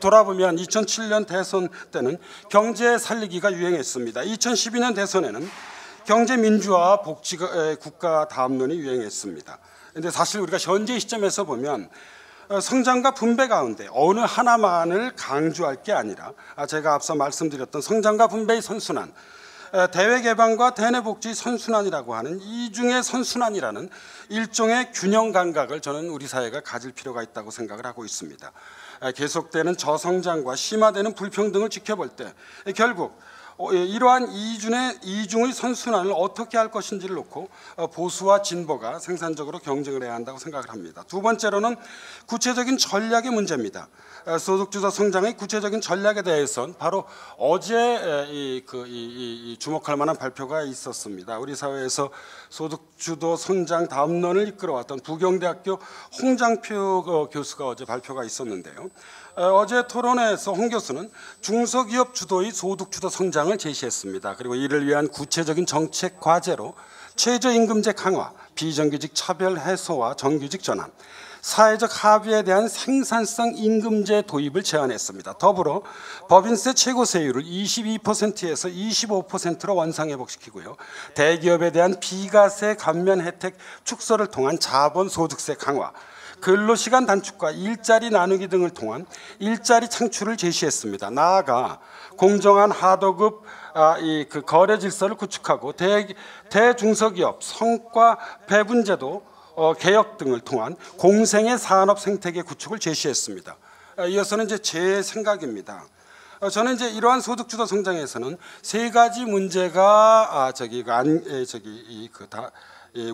돌아보면 2007년 대선 때는 경제 살리기가 유행했습니다. 2012년 대선에는 경제 민주화 복지 국가 다음론이 유행했습니다. 그런데 사실 우리가 현재 시점에서 보면 성장과 분배 가운데 어느 하나만을 강조할 게 아니라 제가 앞서 말씀드렸던 성장과 분배의 선순환, 대외 개방과 대내 복지 선순환이라고 하는 이중의 선순환이라는 일종의 균형 감각을 저는 우리 사회가 가질 필요가 있다고 생각을 하고 있습니다. 계속되는 저성장과 심화되는 불평등을 지켜볼 때 결국 이러한 이중의 선순환을 어떻게 할 것인지를 놓고 보수와 진보가 생산적으로 경쟁을 해야 한다고 생각을 합니다. 두 번째로는 구체적인 전략의 문제입니다. 소득주도 성장의 구체적인 전략에 대해서는 바로 어제 주목할 만한 발표가 있었습니다. 우리 사회에서 소득주도 성장 다음론을 이끌어왔던 부경대학교 홍장표 교수가 어제 발표가 있었는데요. 어제 토론회에서 홍 교수는 중소기업 주도의 소득주도 성장을 제시했습니다. 그리고 이를 위한 구체적인 정책 과제로 최저임금제 강화, 비정규직 차별 해소와 정규직 전환, 사회적 합의에 대한 생산성 임금제 도입을 제안했습니다. 더불어 법인세 최고세율을 22%에서 25%로 원상회복시키고요. 대기업에 대한 비과세 감면 혜택 축소를 통한 자본소득세 강화, 근로시간 단축과 일자리 나누기 등을 통한 일자리 창출을 제시했습니다. 나아가 공정한 하도급 거래 질서를 구축하고 대중소기업 성과 배분제도 개혁 등을 통한 공생의 산업 생태계 구축을 제시했습니다. 이어서는 이제 제 생각입니다. 저는 이제 이러한 소득주도 성장에서는 세 가지 문제가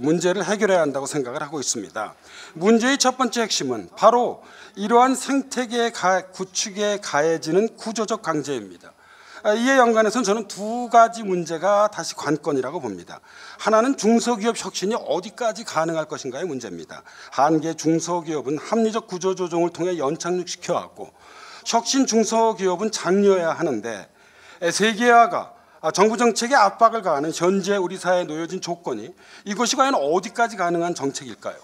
문제를 해결해야 한다고 생각을 하고 있습니다. 문제의 첫 번째 핵심은 바로 이러한 생태계 구축에 가해지는 구조적 강제입니다. 이에 연관해서는 저는 두 가지 문제가 다시 관건이라고 봅니다. 하나는 중소기업 혁신이 어디까지 가능할 것인가의 문제입니다. 한계 중소기업은 합리적 구조조정을 통해 연착륙시켜야 하고 혁신 중소기업은 장려해야 하는데 세계화가 정부 정책에 압박을 가하는 현재 우리 사회에 놓여진 조건이 이것이 과연 어디까지 가능한 정책일까요?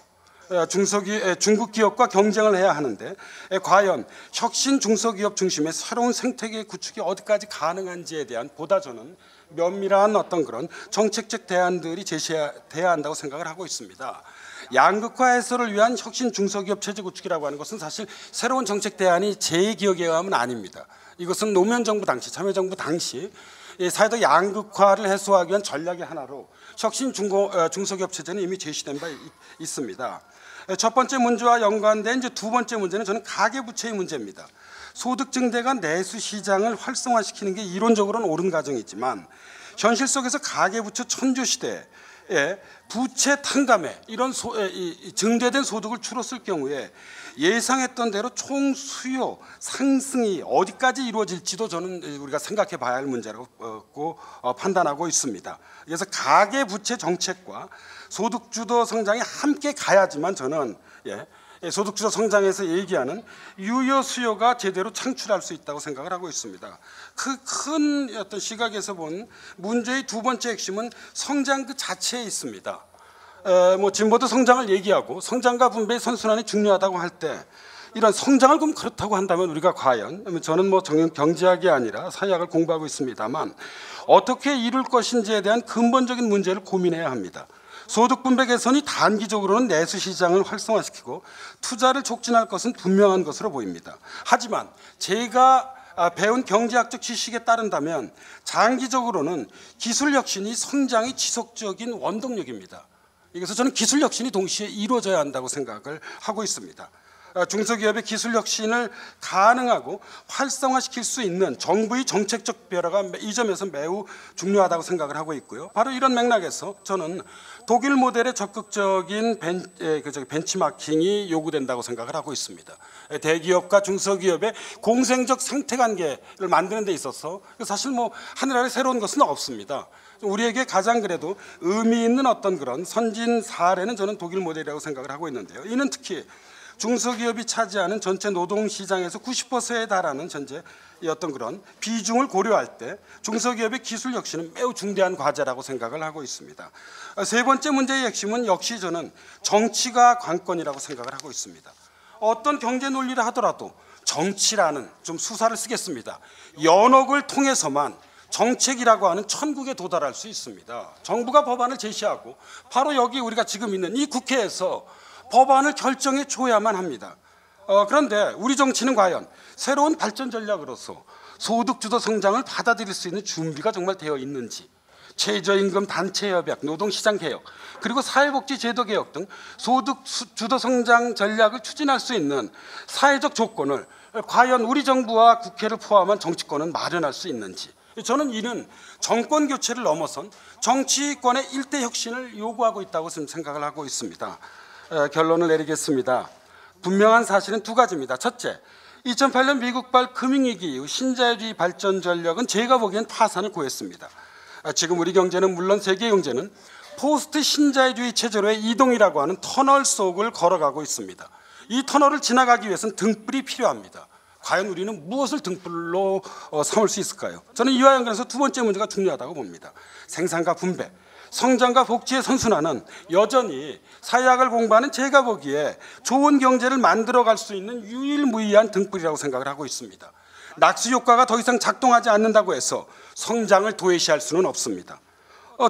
중국 기업과 경쟁을 해야 하는데 과연 혁신 중소기업 중심의 새로운 생태계 구축이 어디까지 가능한지에 대한 보다 저는 면밀한 어떤 그런 정책적 대안들이 제시돼야 한다고 생각을 하고 있습니다. 양극화 해소를 위한 혁신 중소기업 체제 구축이라고 하는 것은 사실 새로운 정책 대안이 제 기억에 의하면 아닙니다. 이것은 노무현 정부 당시, 참여정부 당시 사회적 양극화를 해소하기 위한 전략의 하나로 혁신 중소기업 체제는 이미 제시된 바 있습니다. 첫 번째 문제와 연관된 이제 두 번째 문제는 저는 가계부채의 문제입니다. 소득 증대가 내수 시장을 활성화시키는 게 이론적으로는 옳은 가정이지만 현실 속에서 가계부채 천조 시대에 부채 탕감에 이런 증대된 소득을 줄었을 경우에 예상했던 대로 총 수요 상승이 어디까지 이루어질지도 저는 우리가 생각해 봐야 할 문제라고 판단하고 있습니다. 그래서 가계부채 정책과 소득주도 성장이 함께 가야지만 저는 소득주도 성장에서 얘기하는 유효 수요가 제대로 창출할 수 있다고 생각을 하고 있습니다. 그 큰 어떤 시각에서 본 문제의 두 번째 핵심은 성장 그 자체에 있습니다. 진보도 성장을 얘기하고 성장과 분배의 선순환이 중요하다고 할 때 이런 성장을 그럼 그렇다고 한다면 우리가 과연 저는 경제학이 아니라 사회학을 공부하고 있습니다만 어떻게 이룰 것인지에 대한 근본적인 문제를 고민해야 합니다. 소득 분배 개선이 단기적으로는 내수 시장을 활성화시키고 투자를 촉진할 것은 분명한 것으로 보입니다. 하지만 제가 배운 경제학적 지식에 따른다면 장기적으로는 기술 혁신이 성장의 지속적인 원동력입니다. 그래서 저는 기술 혁신이 동시에 이루어져야 한다고 생각을 하고 있습니다. 중소기업의 기술 혁신을 가능하고 활성화시킬 수 있는 정부의 정책적 변화가 이 점에서 매우 중요하다고 생각을 하고 있고요. 바로 이런 맥락에서 저는 독일 모델의 적극적인 벤치마킹이 요구된다고 생각을 하고 있습니다. 대기업과 중소기업의 공생적 생태관계를 만드는 데 있어서 사실 하늘 아래 새로운 것은 없습니다. 우리에게 가장 그래도 의미 있는 어떤 그런 선진 사례는 저는 독일 모델이라고 생각을 하고 있는데요. 이는 특히 중소기업이 차지하는 전체 노동시장에서 90%에 달하는 현재 어떤 그런 비중을 고려할 때 중소기업의 기술 혁신은 매우 중대한 과제라고 생각을 하고 있습니다. 세 번째 문제의 핵심은 역시 저는 정치가 관건이라고 생각을 하고 있습니다. 어떤 경제 논리를 하더라도 정치라는, 좀 수사를 쓰겠습니다, 연옥을 통해서만 정책이라고 하는 천국에 도달할 수 있습니다. 정부가 법안을 제시하고 바로 여기 우리가 지금 있는 이 국회에서 법안을 결정해 줘야만 합니다. 그런데 우리 정치는 과연 새로운 발전 전략으로서 소득주도 성장을 받아들일 수 있는 준비가 정말 되어 있는지, 최저임금 단체협약, 노동시장 개혁, 그리고 사회복지제도 개혁 등 소득주도 성장 전략을 추진할 수 있는 사회적 조건을 과연 우리 정부와 국회를 포함한 정치권은 마련할 수 있는지, 저는 이는 정권 교체를 넘어선 정치권의 일대 혁신을 요구하고 있다고 생각을 하고 있습니다. 결론을 내리겠습니다. 분명한 사실은 두 가지입니다. 첫째, 2008년 미국발 금융위기 이후 신자유주의 발전 전략은 제가 보기엔 파산을 고했습니다. 지금 우리 경제는, 물론 세계 경제는 포스트 신자유주의 체제로의 이동이라고 하는 터널 속을 걸어가고 있습니다. 이 터널을 지나가기 위해서는 등불이 필요합니다. 과연 우리는 무엇을 등불로 삼을 수 있을까요? 저는 이와 연관해서 두 번째 문제가 중요하다고 봅니다. 생산과 분배, 성장과 복지의 선순환은 여전히 사회학을 공부하는 제가 보기에 좋은 경제를 만들어갈 수 있는 유일무이한 등불이라고 생각을 하고 있습니다. 낙수 효과가 더 이상 작동하지 않는다고 해서 성장을 도외시할 수는 없습니다.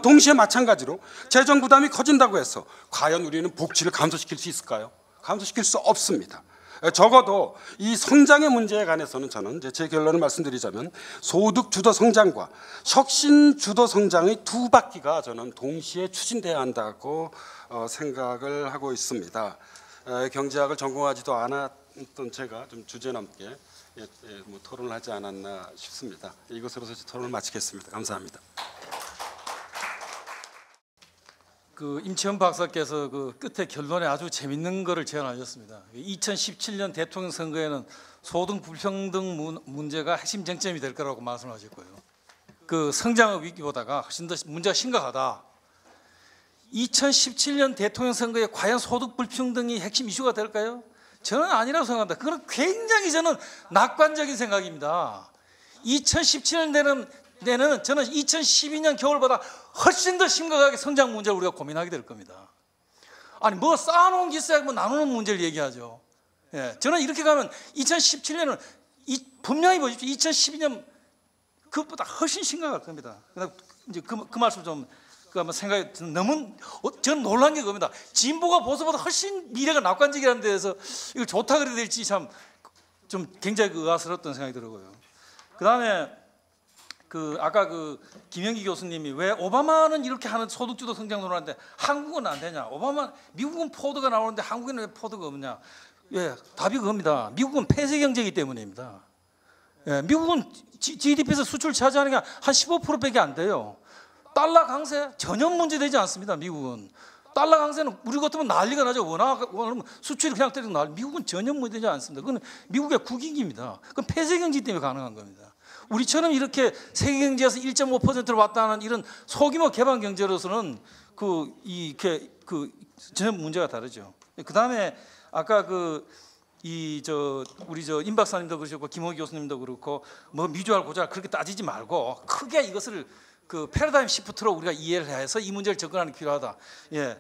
동시에 마찬가지로 재정 부담이 커진다고 해서 과연 우리는 복지를 감소시킬 수 있을까요? 감소시킬 수 없습니다. 적어도 이 성장의 문제에 관해서는 저는 제 결론을 말씀드리자면 소득 주도 성장과 혁신 주도 성장의 두 바퀴가 저는 동시에 추진돼야 한다고 생각을 하고 있습니다. 경제학을 전공하지도 않았던 제가 좀 주제넘게 토론을 하지 않았나 싶습니다. 이것으로서 토론을 마치겠습니다. 감사합니다. 임채원 박사께서 끝에 결론에 아주 재밌는 거를 제안하셨습니다. 2017년 대통령 선거에는 소득 불평등 문제가 핵심 쟁점이 될 거라고 말씀하셨고요. 성장의 위기보다가 훨씬 더 문제가 심각하다. 2017년 대통령 선거에 과연 소득 불평등이 핵심 이슈가 될까요? 저는 아니라고 생각합니다. 그건 굉장히 저는 낙관적인 생각입니다. 2017년 내는 저는 2012년 겨울보다 훨씬 더 심각하게 성장 문제를 우리가 고민하게 될 겁니다. 아니 뭐 쌓아놓은 게 있어야 뭐 나누는 문제를 얘기하죠. 예, 저는 이렇게 가면 2017년은 분명히 보십시오. 2012년 그것보다 훨씬 심각할 겁니다. 이제 그 말씀 좀 한번 생각이 너무 저는 놀란 게 그겁니다. 진보가 보수보다 훨씬 미래가 낙관적이라는 데에서 이걸 좋다 그래야 될지 참 좀 굉장히 의아스러웠던 생각이 들고요. 그다음에 아까 김영기 교수님이 왜 오바마는 이렇게 하는 소득주도 성장 논하는데 한국은 안 되냐? 미국은 포드가 나오는데 한국에는 왜 포드가 없냐? 예, 답이 그겁니다. 미국은 폐쇄 경제이기 때문입니다. 예, 미국은 GDP에서 수출 차지하는 게 한 15%밖에 안 돼요. 달러 강세 전혀 문제되지 않습니다. 미국은 달러 강세는 우리 같으면 난리가 나죠. 워낙 수출이 그냥 때리고 난리. 미국은 전혀 문제되지 않습니다. 그건 미국의 국익입니다. 그건 폐쇄 경제 때문에 가능한 겁니다. 우리처럼 이렇게 세계 경제에서 1.5%로 왔다는 이런 소규모 개방 경제로서는 전혀 문제가 다르죠. 그다음에 아까 우리 임 박사님도 그러셨고 김호기 교수님도 그렇고 뭐 미주알 고주알 그렇게 따지지 말고 크게 이것을 패러다임 시프트로 우리가 이해를 해서 이 문제를 접근하는 게 필요하다. 예,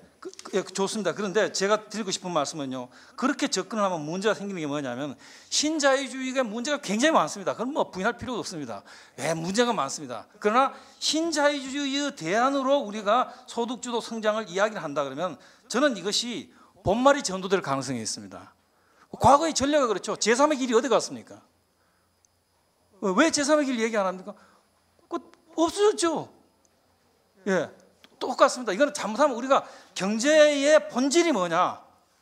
좋습니다. 그런데 제가 드리고 싶은 말씀은요. 그렇게 접근을 하면 문제가 생기는 게 뭐냐면 신자유주의가 문제가 굉장히 많습니다. 그건 뭐 부인할 필요가 없습니다. 예, 문제가 많습니다. 그러나 신자유주의의 대안으로 우리가 소득주도 성장을 이야기를 한다 그러면 저는 이것이 본말이 전도될 가능성이 있습니다. 과거의 전례가 그렇죠. 제3의 길이 어디 갔습니까? 왜 제3의 길 얘기 안 합니까? 없어졌죠. 예, 똑같습니다. 이거는 잘못하면 우리가 경제의 본질이 뭐냐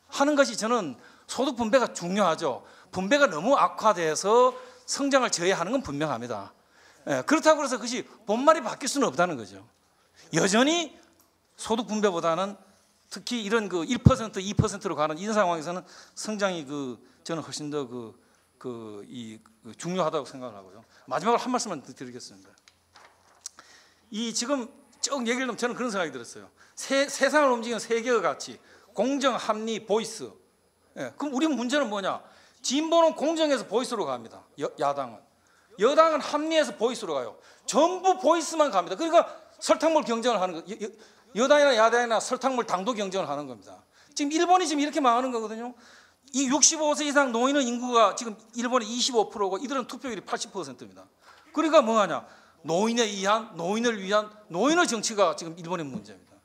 하는 것이 저는 소득 분배가 중요하죠. 분배가 너무 악화돼서 성장을 저해하는 건 분명합니다. 예, 그렇다고 해서 그것이 본말이 바뀔 수는 없다는 거죠. 여전히 소득 분배보다는 특히 이런 1%, 2%로 가는 이런 상황에서는 성장이 저는 훨씬 더 중요하다고 생각을 하고요. 마지막으로 한 말씀만 드리겠습니다. 지금 쭉 얘기를 하면 저는 그런 생각이 들었어요. 세상을 움직이는 세계의 가치, 공정, 합리, 보이스. 예, 그럼 우리 문제는 뭐냐? 진보는 공정에서 보이스로 갑니다. 야당은. 여당은 합리에서 보이스로 가요. 전부 보이스만 갑니다. 그러니까 설탕물 경쟁을 하는 거. 여당이나 야당이나 설탕물 당도 경쟁을 하는 겁니다. 지금 일본이 지금 이렇게 망하는 거거든요. 이 65세 이상 노인의 인구가 지금 일본이 25%고 이들은 투표율이 80%입니다. 그러니까 뭐하냐? 노인에 의한, 노인을 위한 노인의 정치가 지금 일본의 문제입니다.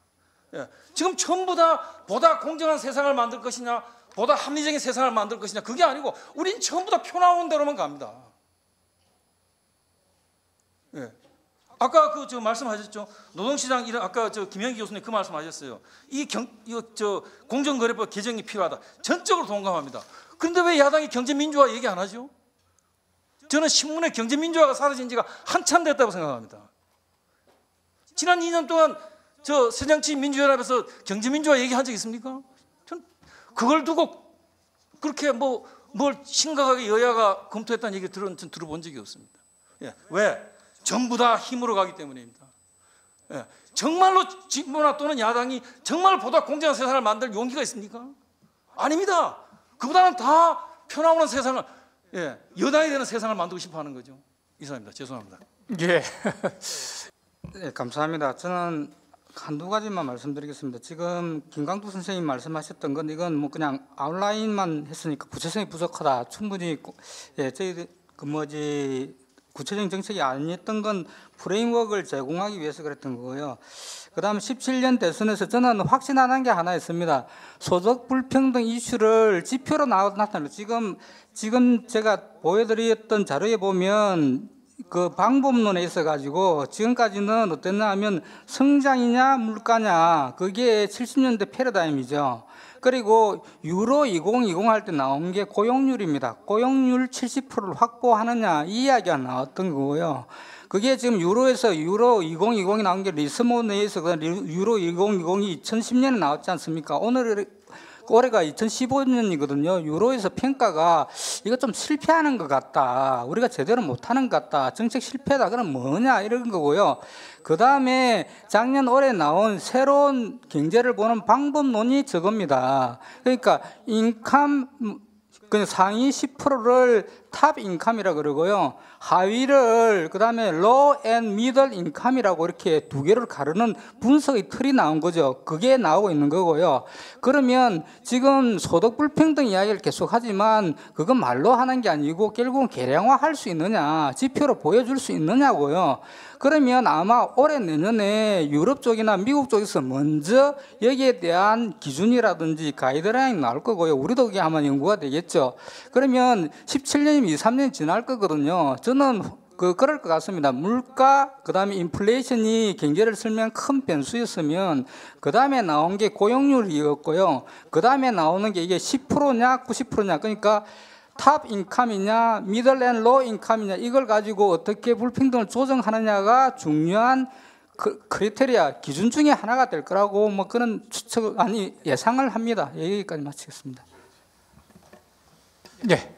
예. 지금 전부 다 보다 공정한 세상을 만들 것이냐, 보다 합리적인 세상을 만들 것이냐, 그게 아니고 우린 전부 다 표 나오는 대로만 갑니다. 예. 아까 저 말씀하셨죠. 노동시장 이런 아까 김영기 교수님 그 말씀하셨어요. 공정거래법 개정이 필요하다. 전적으로 동감합니다. 그런데 왜 야당이 경제민주화 얘기 안 하죠? 저는 신문에 경제민주화가 사라진 지가 한참 됐다고 생각합니다. 지난 2년 동안 새정치민주연합에서 경제민주화 얘기한 적 있습니까? 전 그걸 두고 그렇게 뭘 심각하게 여야가 검토했다는 얘기 들어본 적이 없습니다. 예. 왜? 전부 다 힘으로 가기 때문입니다. 예. 정말로 진보나 또는 야당이 정말 보다 공정한 세상을 만들 용기가 있습니까? 아닙니다. 그보다는 다 펴나오는 세상을, 예, 여당이 되는 세상을 만들고 싶어 하는 거죠. 이상입니다. 죄송합니다. 예. 네, 감사합니다. 저는 한두 가지만 말씀드리겠습니다. 지금 김강두 선생님 말씀하셨던 건 이건 뭐 그냥 아웃라인만 했으니까 구체성이 부족하다. 충분히 저희 구체적인 정책이 아니었던 건 프레임워크를 제공하기 위해서 그랬던 거고요. 그다음 17년 대선에서 저는 확신하는 게 하나 있습니다. 소득 불평등 이슈를 지표로 나타내요. 지금 제가 보여드렸던 자료에 보면 그 방법론에 있어가지고 지금까지는 어땠나 하면 성장이냐 물가냐 그게 70년대 패러다임이죠. 그리고 유로 2020 할 때 나온 게 고용률입니다. 고용률 70%를 확보하느냐 이 이야기가 나왔던 거고요. 그게 지금 유로에서 유로 2020이 나온 게 리스모네에서 유로 2020이 2010년에 나왔지 않습니까? 올해가 2015년이거든요. 유로에서 평가가 이거 좀 실패하는 것 같다. 우리가 제대로 못하는 것 같다. 정책 실패다. 그럼 뭐냐 이런 거고요. 그 다음에 작년 올해 나온 새로운 경제를 보는 방법론이 저겁니다. 그러니까 인컴 상위 10%를 탑 인컴이라 그러고요. 하위를 그다음에 low and middle income이라고 이렇게 두 개를 가르는 분석의 틀이 나온 거죠. 그게 나오고 있는 거고요. 그러면 지금 소득 불평등 이야기를 계속 하지만 그건 말로 하는 게 아니고 결국은 계량화할 수 있느냐, 지표로 보여줄 수 있느냐고요. 그러면 아마 올해 내년에 유럽 쪽이나 미국 쪽에서 먼저 여기에 대한 기준이라든지 가이드라인이 나올 거고요. 우리도 그게 아마 연구가 되겠죠. 그러면 17년이면 2, 3년이 지날 거거든요. 저는 그럴 것 같습니다. 물가, 그 다음에 인플레이션이 경제를 설명한 큰 변수였으면 그 다음에 나온 게 고용률이었고요. 그 다음에 나오는 게 이게 10%냐 90%냐 그러니까 탑 인컴이냐 미들 앤 로우 인컴이냐 이걸 가지고 어떻게 불평등을 조정하느냐가 중요한 크리테리아 기준 중에 하나가 될 거라고 뭐 그런 예상을 합니다. 여기까지 마치겠습니다. 네.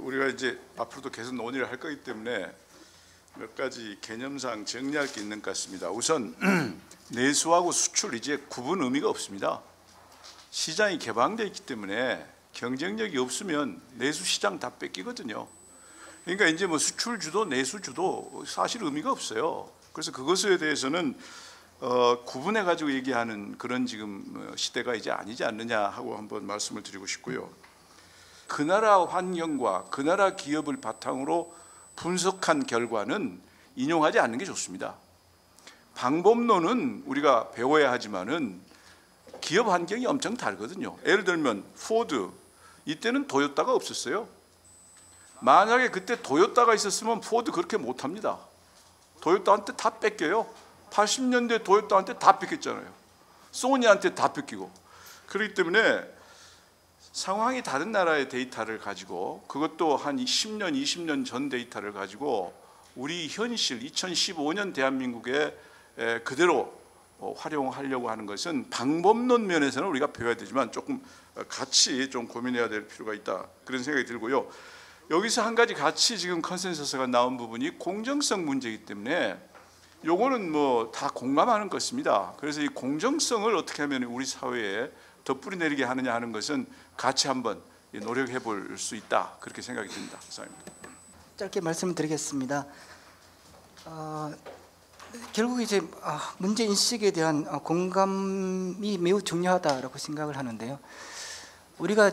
우리가 이제 앞으로도 계속 논의를 할 거기 때문에 몇 가지 개념상 정리할 게 있는 것 같습니다. 우선 내수하고 수출 이제 구분 의미가 없습니다. 시장이 개방되어 있기 때문에 경쟁력이 없으면 내수 시장 다 뺏기거든요. 그러니까 이제 뭐 수출 주도 내수 주도 사실 의미가 없어요. 그래서 그것에 대해서는 구분해 가지고 얘기하는 그런 지금 시대가 이제 아니지 않느냐 하고 한번 말씀을 드리고 싶고요. 그 나라 환경과 그 나라 기업을 바탕으로 분석한 결과는 인용하지 않는 게 좋습니다. 방법론은 우리가 배워야 하지만은 기업 환경이 엄청 다르거든요. 예를 들면 포드 이때는 도요타가 없었어요. 만약에 그때 도요타가 있었으면 포드 그렇게 못합니다. 도요타한테 다 뺏겨요. 80년대 도요타한테 다 뺏겼잖아요. 소니한테 다 뺏기고. 그렇기 때문에 상황이 다른 나라의 데이터를 가지고 그것도 한 10년, 20년 전 데이터를 가지고 우리 현실 2015년 대한민국에 그대로 활용하려고 하는 것은 방법론 면에서는 우리가 배워야 되지만 조금 같이 좀 고민해야 될 필요가 있다 그런 생각이 들고요. 여기서 한 가지 같이 지금 컨센서스가 나온 부분이 공정성 문제이기 때문에 요거는 뭐 다 공감하는 것입니다. 그래서 이 공정성을 어떻게 하면 우리 사회에 더 뿌리내리게 하느냐 하는 것은 같이 한번 노력해 볼 수 있다, 그렇게 생각이 듭니다. 감사합니다. 짧게 말씀드리겠습니다. 결국 이제 문제 인식에 대한 공감이 매우 중요하다라고 생각을 하는데요. 우리가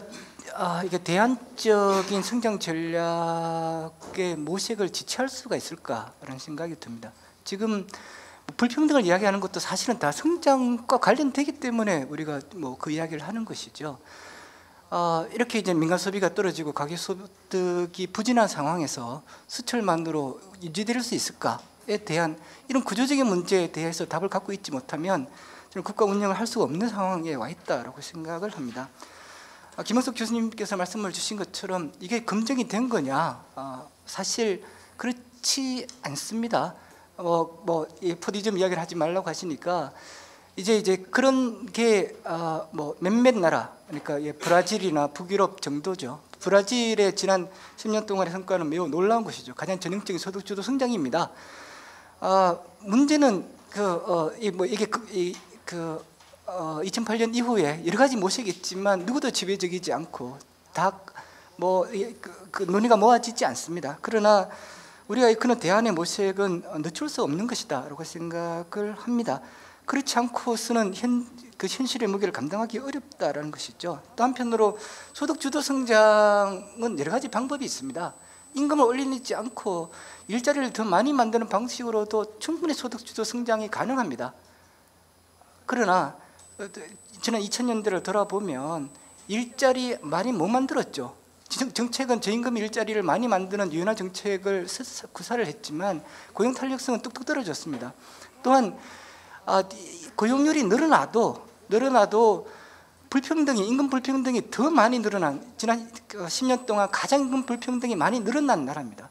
이게 대안적인 성장 전략의 모색을 지체할 수가 있을까라는 생각이 듭니다. 지금 불평등을 이야기하는 것도 사실은 다 성장과 관련되기 때문에 우리가 뭐 그 이야기를 하는 것이죠. 이렇게 이제 민간 소비가 떨어지고 가계 소득이 부진한 상황에서 수출만으로 유지될 수 있을까에 대한 이런 구조적인 문제에 대해서 답을 갖고 있지 못하면 저는 국가 운영을 할 수가 없는 상황에 와 있다라고 생각을 합니다. 김원석 교수님께서 말씀을 주신 것처럼 이게 검증이 된 거냐? 사실 그렇지 않습니다. 포디즘 이야기를 하지 말라고 하시니까 이제 그런 게 몇몇 나라, 그러니까 브라질이나 북유럽 정도죠. 브라질의 지난 10년 동안의 성과는 매우 놀라운 것이죠. 가장 전형적인 소득주도 성장입니다. 문제는 2008년 이후에 여러 가지 모색이 있지만 누구도 지배적이지 않고 다 논의가 모아지지 않습니다. 그러나 우리가 이끄는 대안의 모색은 늦출 수 없는 것이다라고 생각을 합니다. 그렇지 않고서는 현실의 무게를 감당하기 어렵다라는 것이죠. 또 한편으로 소득주도 성장은 여러 가지 방법이 있습니다. 임금을 올리지 않고 일자리를 더 많이 만드는 방식으로도 충분히 소득주도 성장이 가능합니다. 그러나 지난 2000년대를 돌아보면 일자리 많이 못 만들었죠. 정책은 저임금 일자리를 많이 만드는 유연한 정책을 구사를 했지만 고용 탄력성은 뚝뚝 떨어졌습니다. 또한 고용률이 늘어나도 불평등이, 임금 불평등이 더 많이 늘어난, 지난 10년 동안 가장 임금 불평등이 많이 늘어난 나라입니다.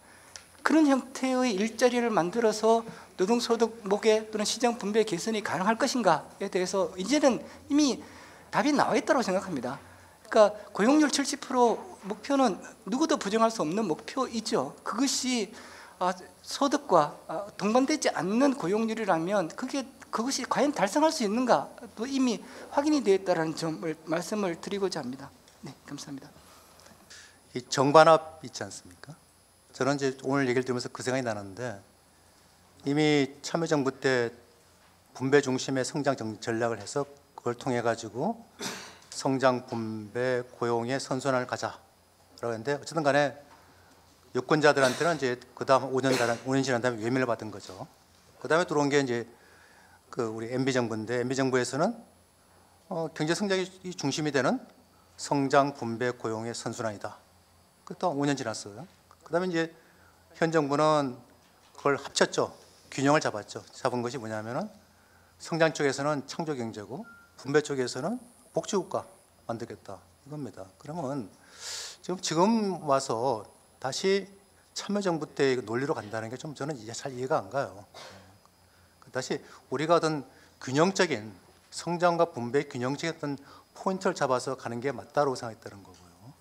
그런 형태의 일자리를 만들어서 노동소득 목에 또는 시장 분배 개선이 가능할 것인가에 대해서 이제는 이미 답이 나와 있다고 생각합니다. 그러니까 고용률 70% 목표는 누구도 부정할 수 없는 목표이죠. 그것이 소득과 동반되지 않는 고용률이라면 그것이 과연 달성할 수 있는가도 이미 확인이 되어 있다는 점을 말씀을 드리고자 합니다. 네, 감사합니다. 이 정관합 있지 않습니까? 저는 이제 오늘 얘기를 들으면서 그 생각이 나는데 이미 참여정부 때 분배 중심의 성장 전략을 해서 그걸 통해 가지고 성장, 분배, 고용의 선순환을 가자라고 했는데 어쨌든 간에 유권자들한테는 이제 그 다음 5년 지난 다음에 외면을 받은 거죠. 그 다음에 들어온 게 이제 우리 MB 정부인데 MB 정부에서는 경제 성장이 중심이 되는 성장, 분배, 고용의 선순환이다. 또 5년 지났어요. 그 다음에 이제 현 정부는 그걸 합쳤죠. 균형을 잡았죠. 잡은 것이 뭐냐면은 성장 쪽에서는 창조 경제고 분배 쪽에서는 복지국가 만들겠다 이겁니다. 그러면 지금 와서 다시 참여정부 때 논리로 간다는 게 좀 저는 잘 이해가 안 가요. 다시 우리가 어떤 균형적인 성장과 분배의 균형적인 어떤 포인트를 잡아서 가는 게 맞다고 생각했다는 거고요.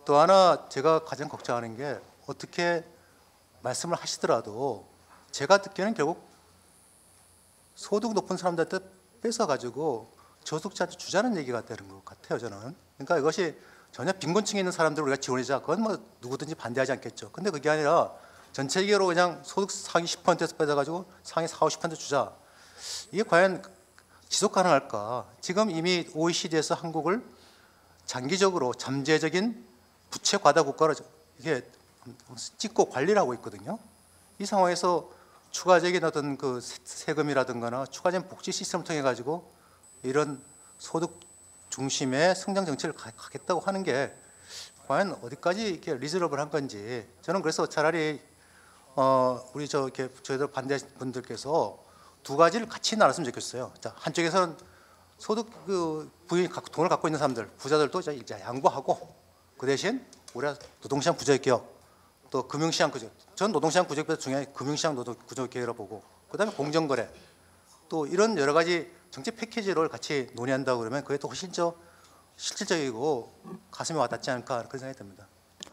또 하나 제가 가장 걱정하는 게 어떻게 말씀을 하시더라도 제가 듣기에는 결국 소득 높은 사람들한테 뺏어가지고 저소득자한테 주자는 얘기가 되는 것 같아요, 저는. 그러니까 이것이 전혀 빈곤층에 있는 사람들을 우리가 지원하자, 그건 뭐 누구든지 반대하지 않겠죠. 근데 그게 아니라 전체적으로 그냥 소득 상위 10%에서 뺏어가지고 상위 40, 50% 주자. 이게 과연 지속 가능할까? 지금 이미 OECD에서 한국을 장기적으로 잠재적인 부채 과다 국가로 이게 찍고 관리를 하고 있거든요. 이 상황에서 추가적인 어떤 그 세금이라든가나 추가적인 복지 시스템을 통해 가지고 이런 소득 중심의 성장 정책을 가겠다고 하는 게 과연 어디까지 이렇게 리저너블한 건지 저는 그래서 차라리 우리 저희들 반대하신 분들께서 두 가지를 같이 나눴으면 좋겠어요. 자, 한쪽에서는 소득 돈을 갖고 있는 사람들, 부자들도 이제 양보하고 그 대신 우리가 노동시장 구조 개혁, 또 금융시장 구조. 전 노동시장 구조 개혁보다 중요한 금융시장 구조 개혁이라고 보고, 그다음에 공정거래, 또 이런 여러 가지 정책 패키지를 같이 논의한다고 그러면 그게 또 훨씬 더 실질적이고 가슴에 와닿지 않을까 그런 생각이 듭니다.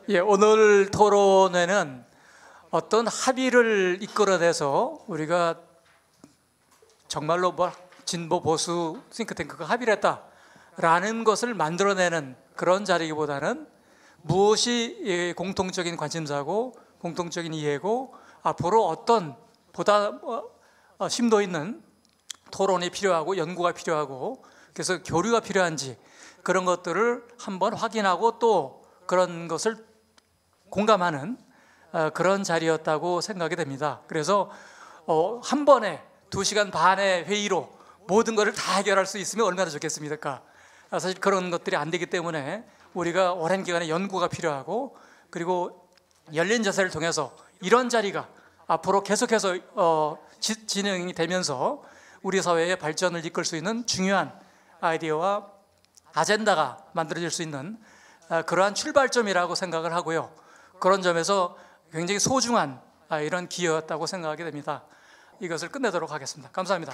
예, 오늘 토론회는 어떤 합의를 이끌어내서 우리가 정말로 진보 보수 싱크탱크가 합의를 했다. 라는 것을 만들어내는 그런 자리기보다는 무엇이 공통적인 관심사고 공통적인 이해고 앞으로 어떤 보다 심도 있는 토론이 필요하고 연구가 필요하고 그래서 교류가 필요한지 그런 것들을 한번 확인하고 또 그런 것을 공감하는 그런 자리였다고 생각이 됩니다. 그래서 한 번에 2시간 반의 회의로 모든 것을 다 해결할 수 있으면 얼마나 좋겠습니까? 사실 그런 것들이 안 되기 때문에 우리가 오랜 기간의 연구가 필요하고 그리고 열린 자세를 통해서 이런 자리가 앞으로 계속해서 진행이 되면서 우리 사회의 발전을 이끌 수 있는 중요한 아이디어와 아젠다가 만들어질 수 있는 그러한 출발점이라고 생각을 하고요. 그런 점에서 굉장히 소중한 이런 기회였다고 생각하게 됩니다. 이것을 끝내도록 하겠습니다. 감사합니다.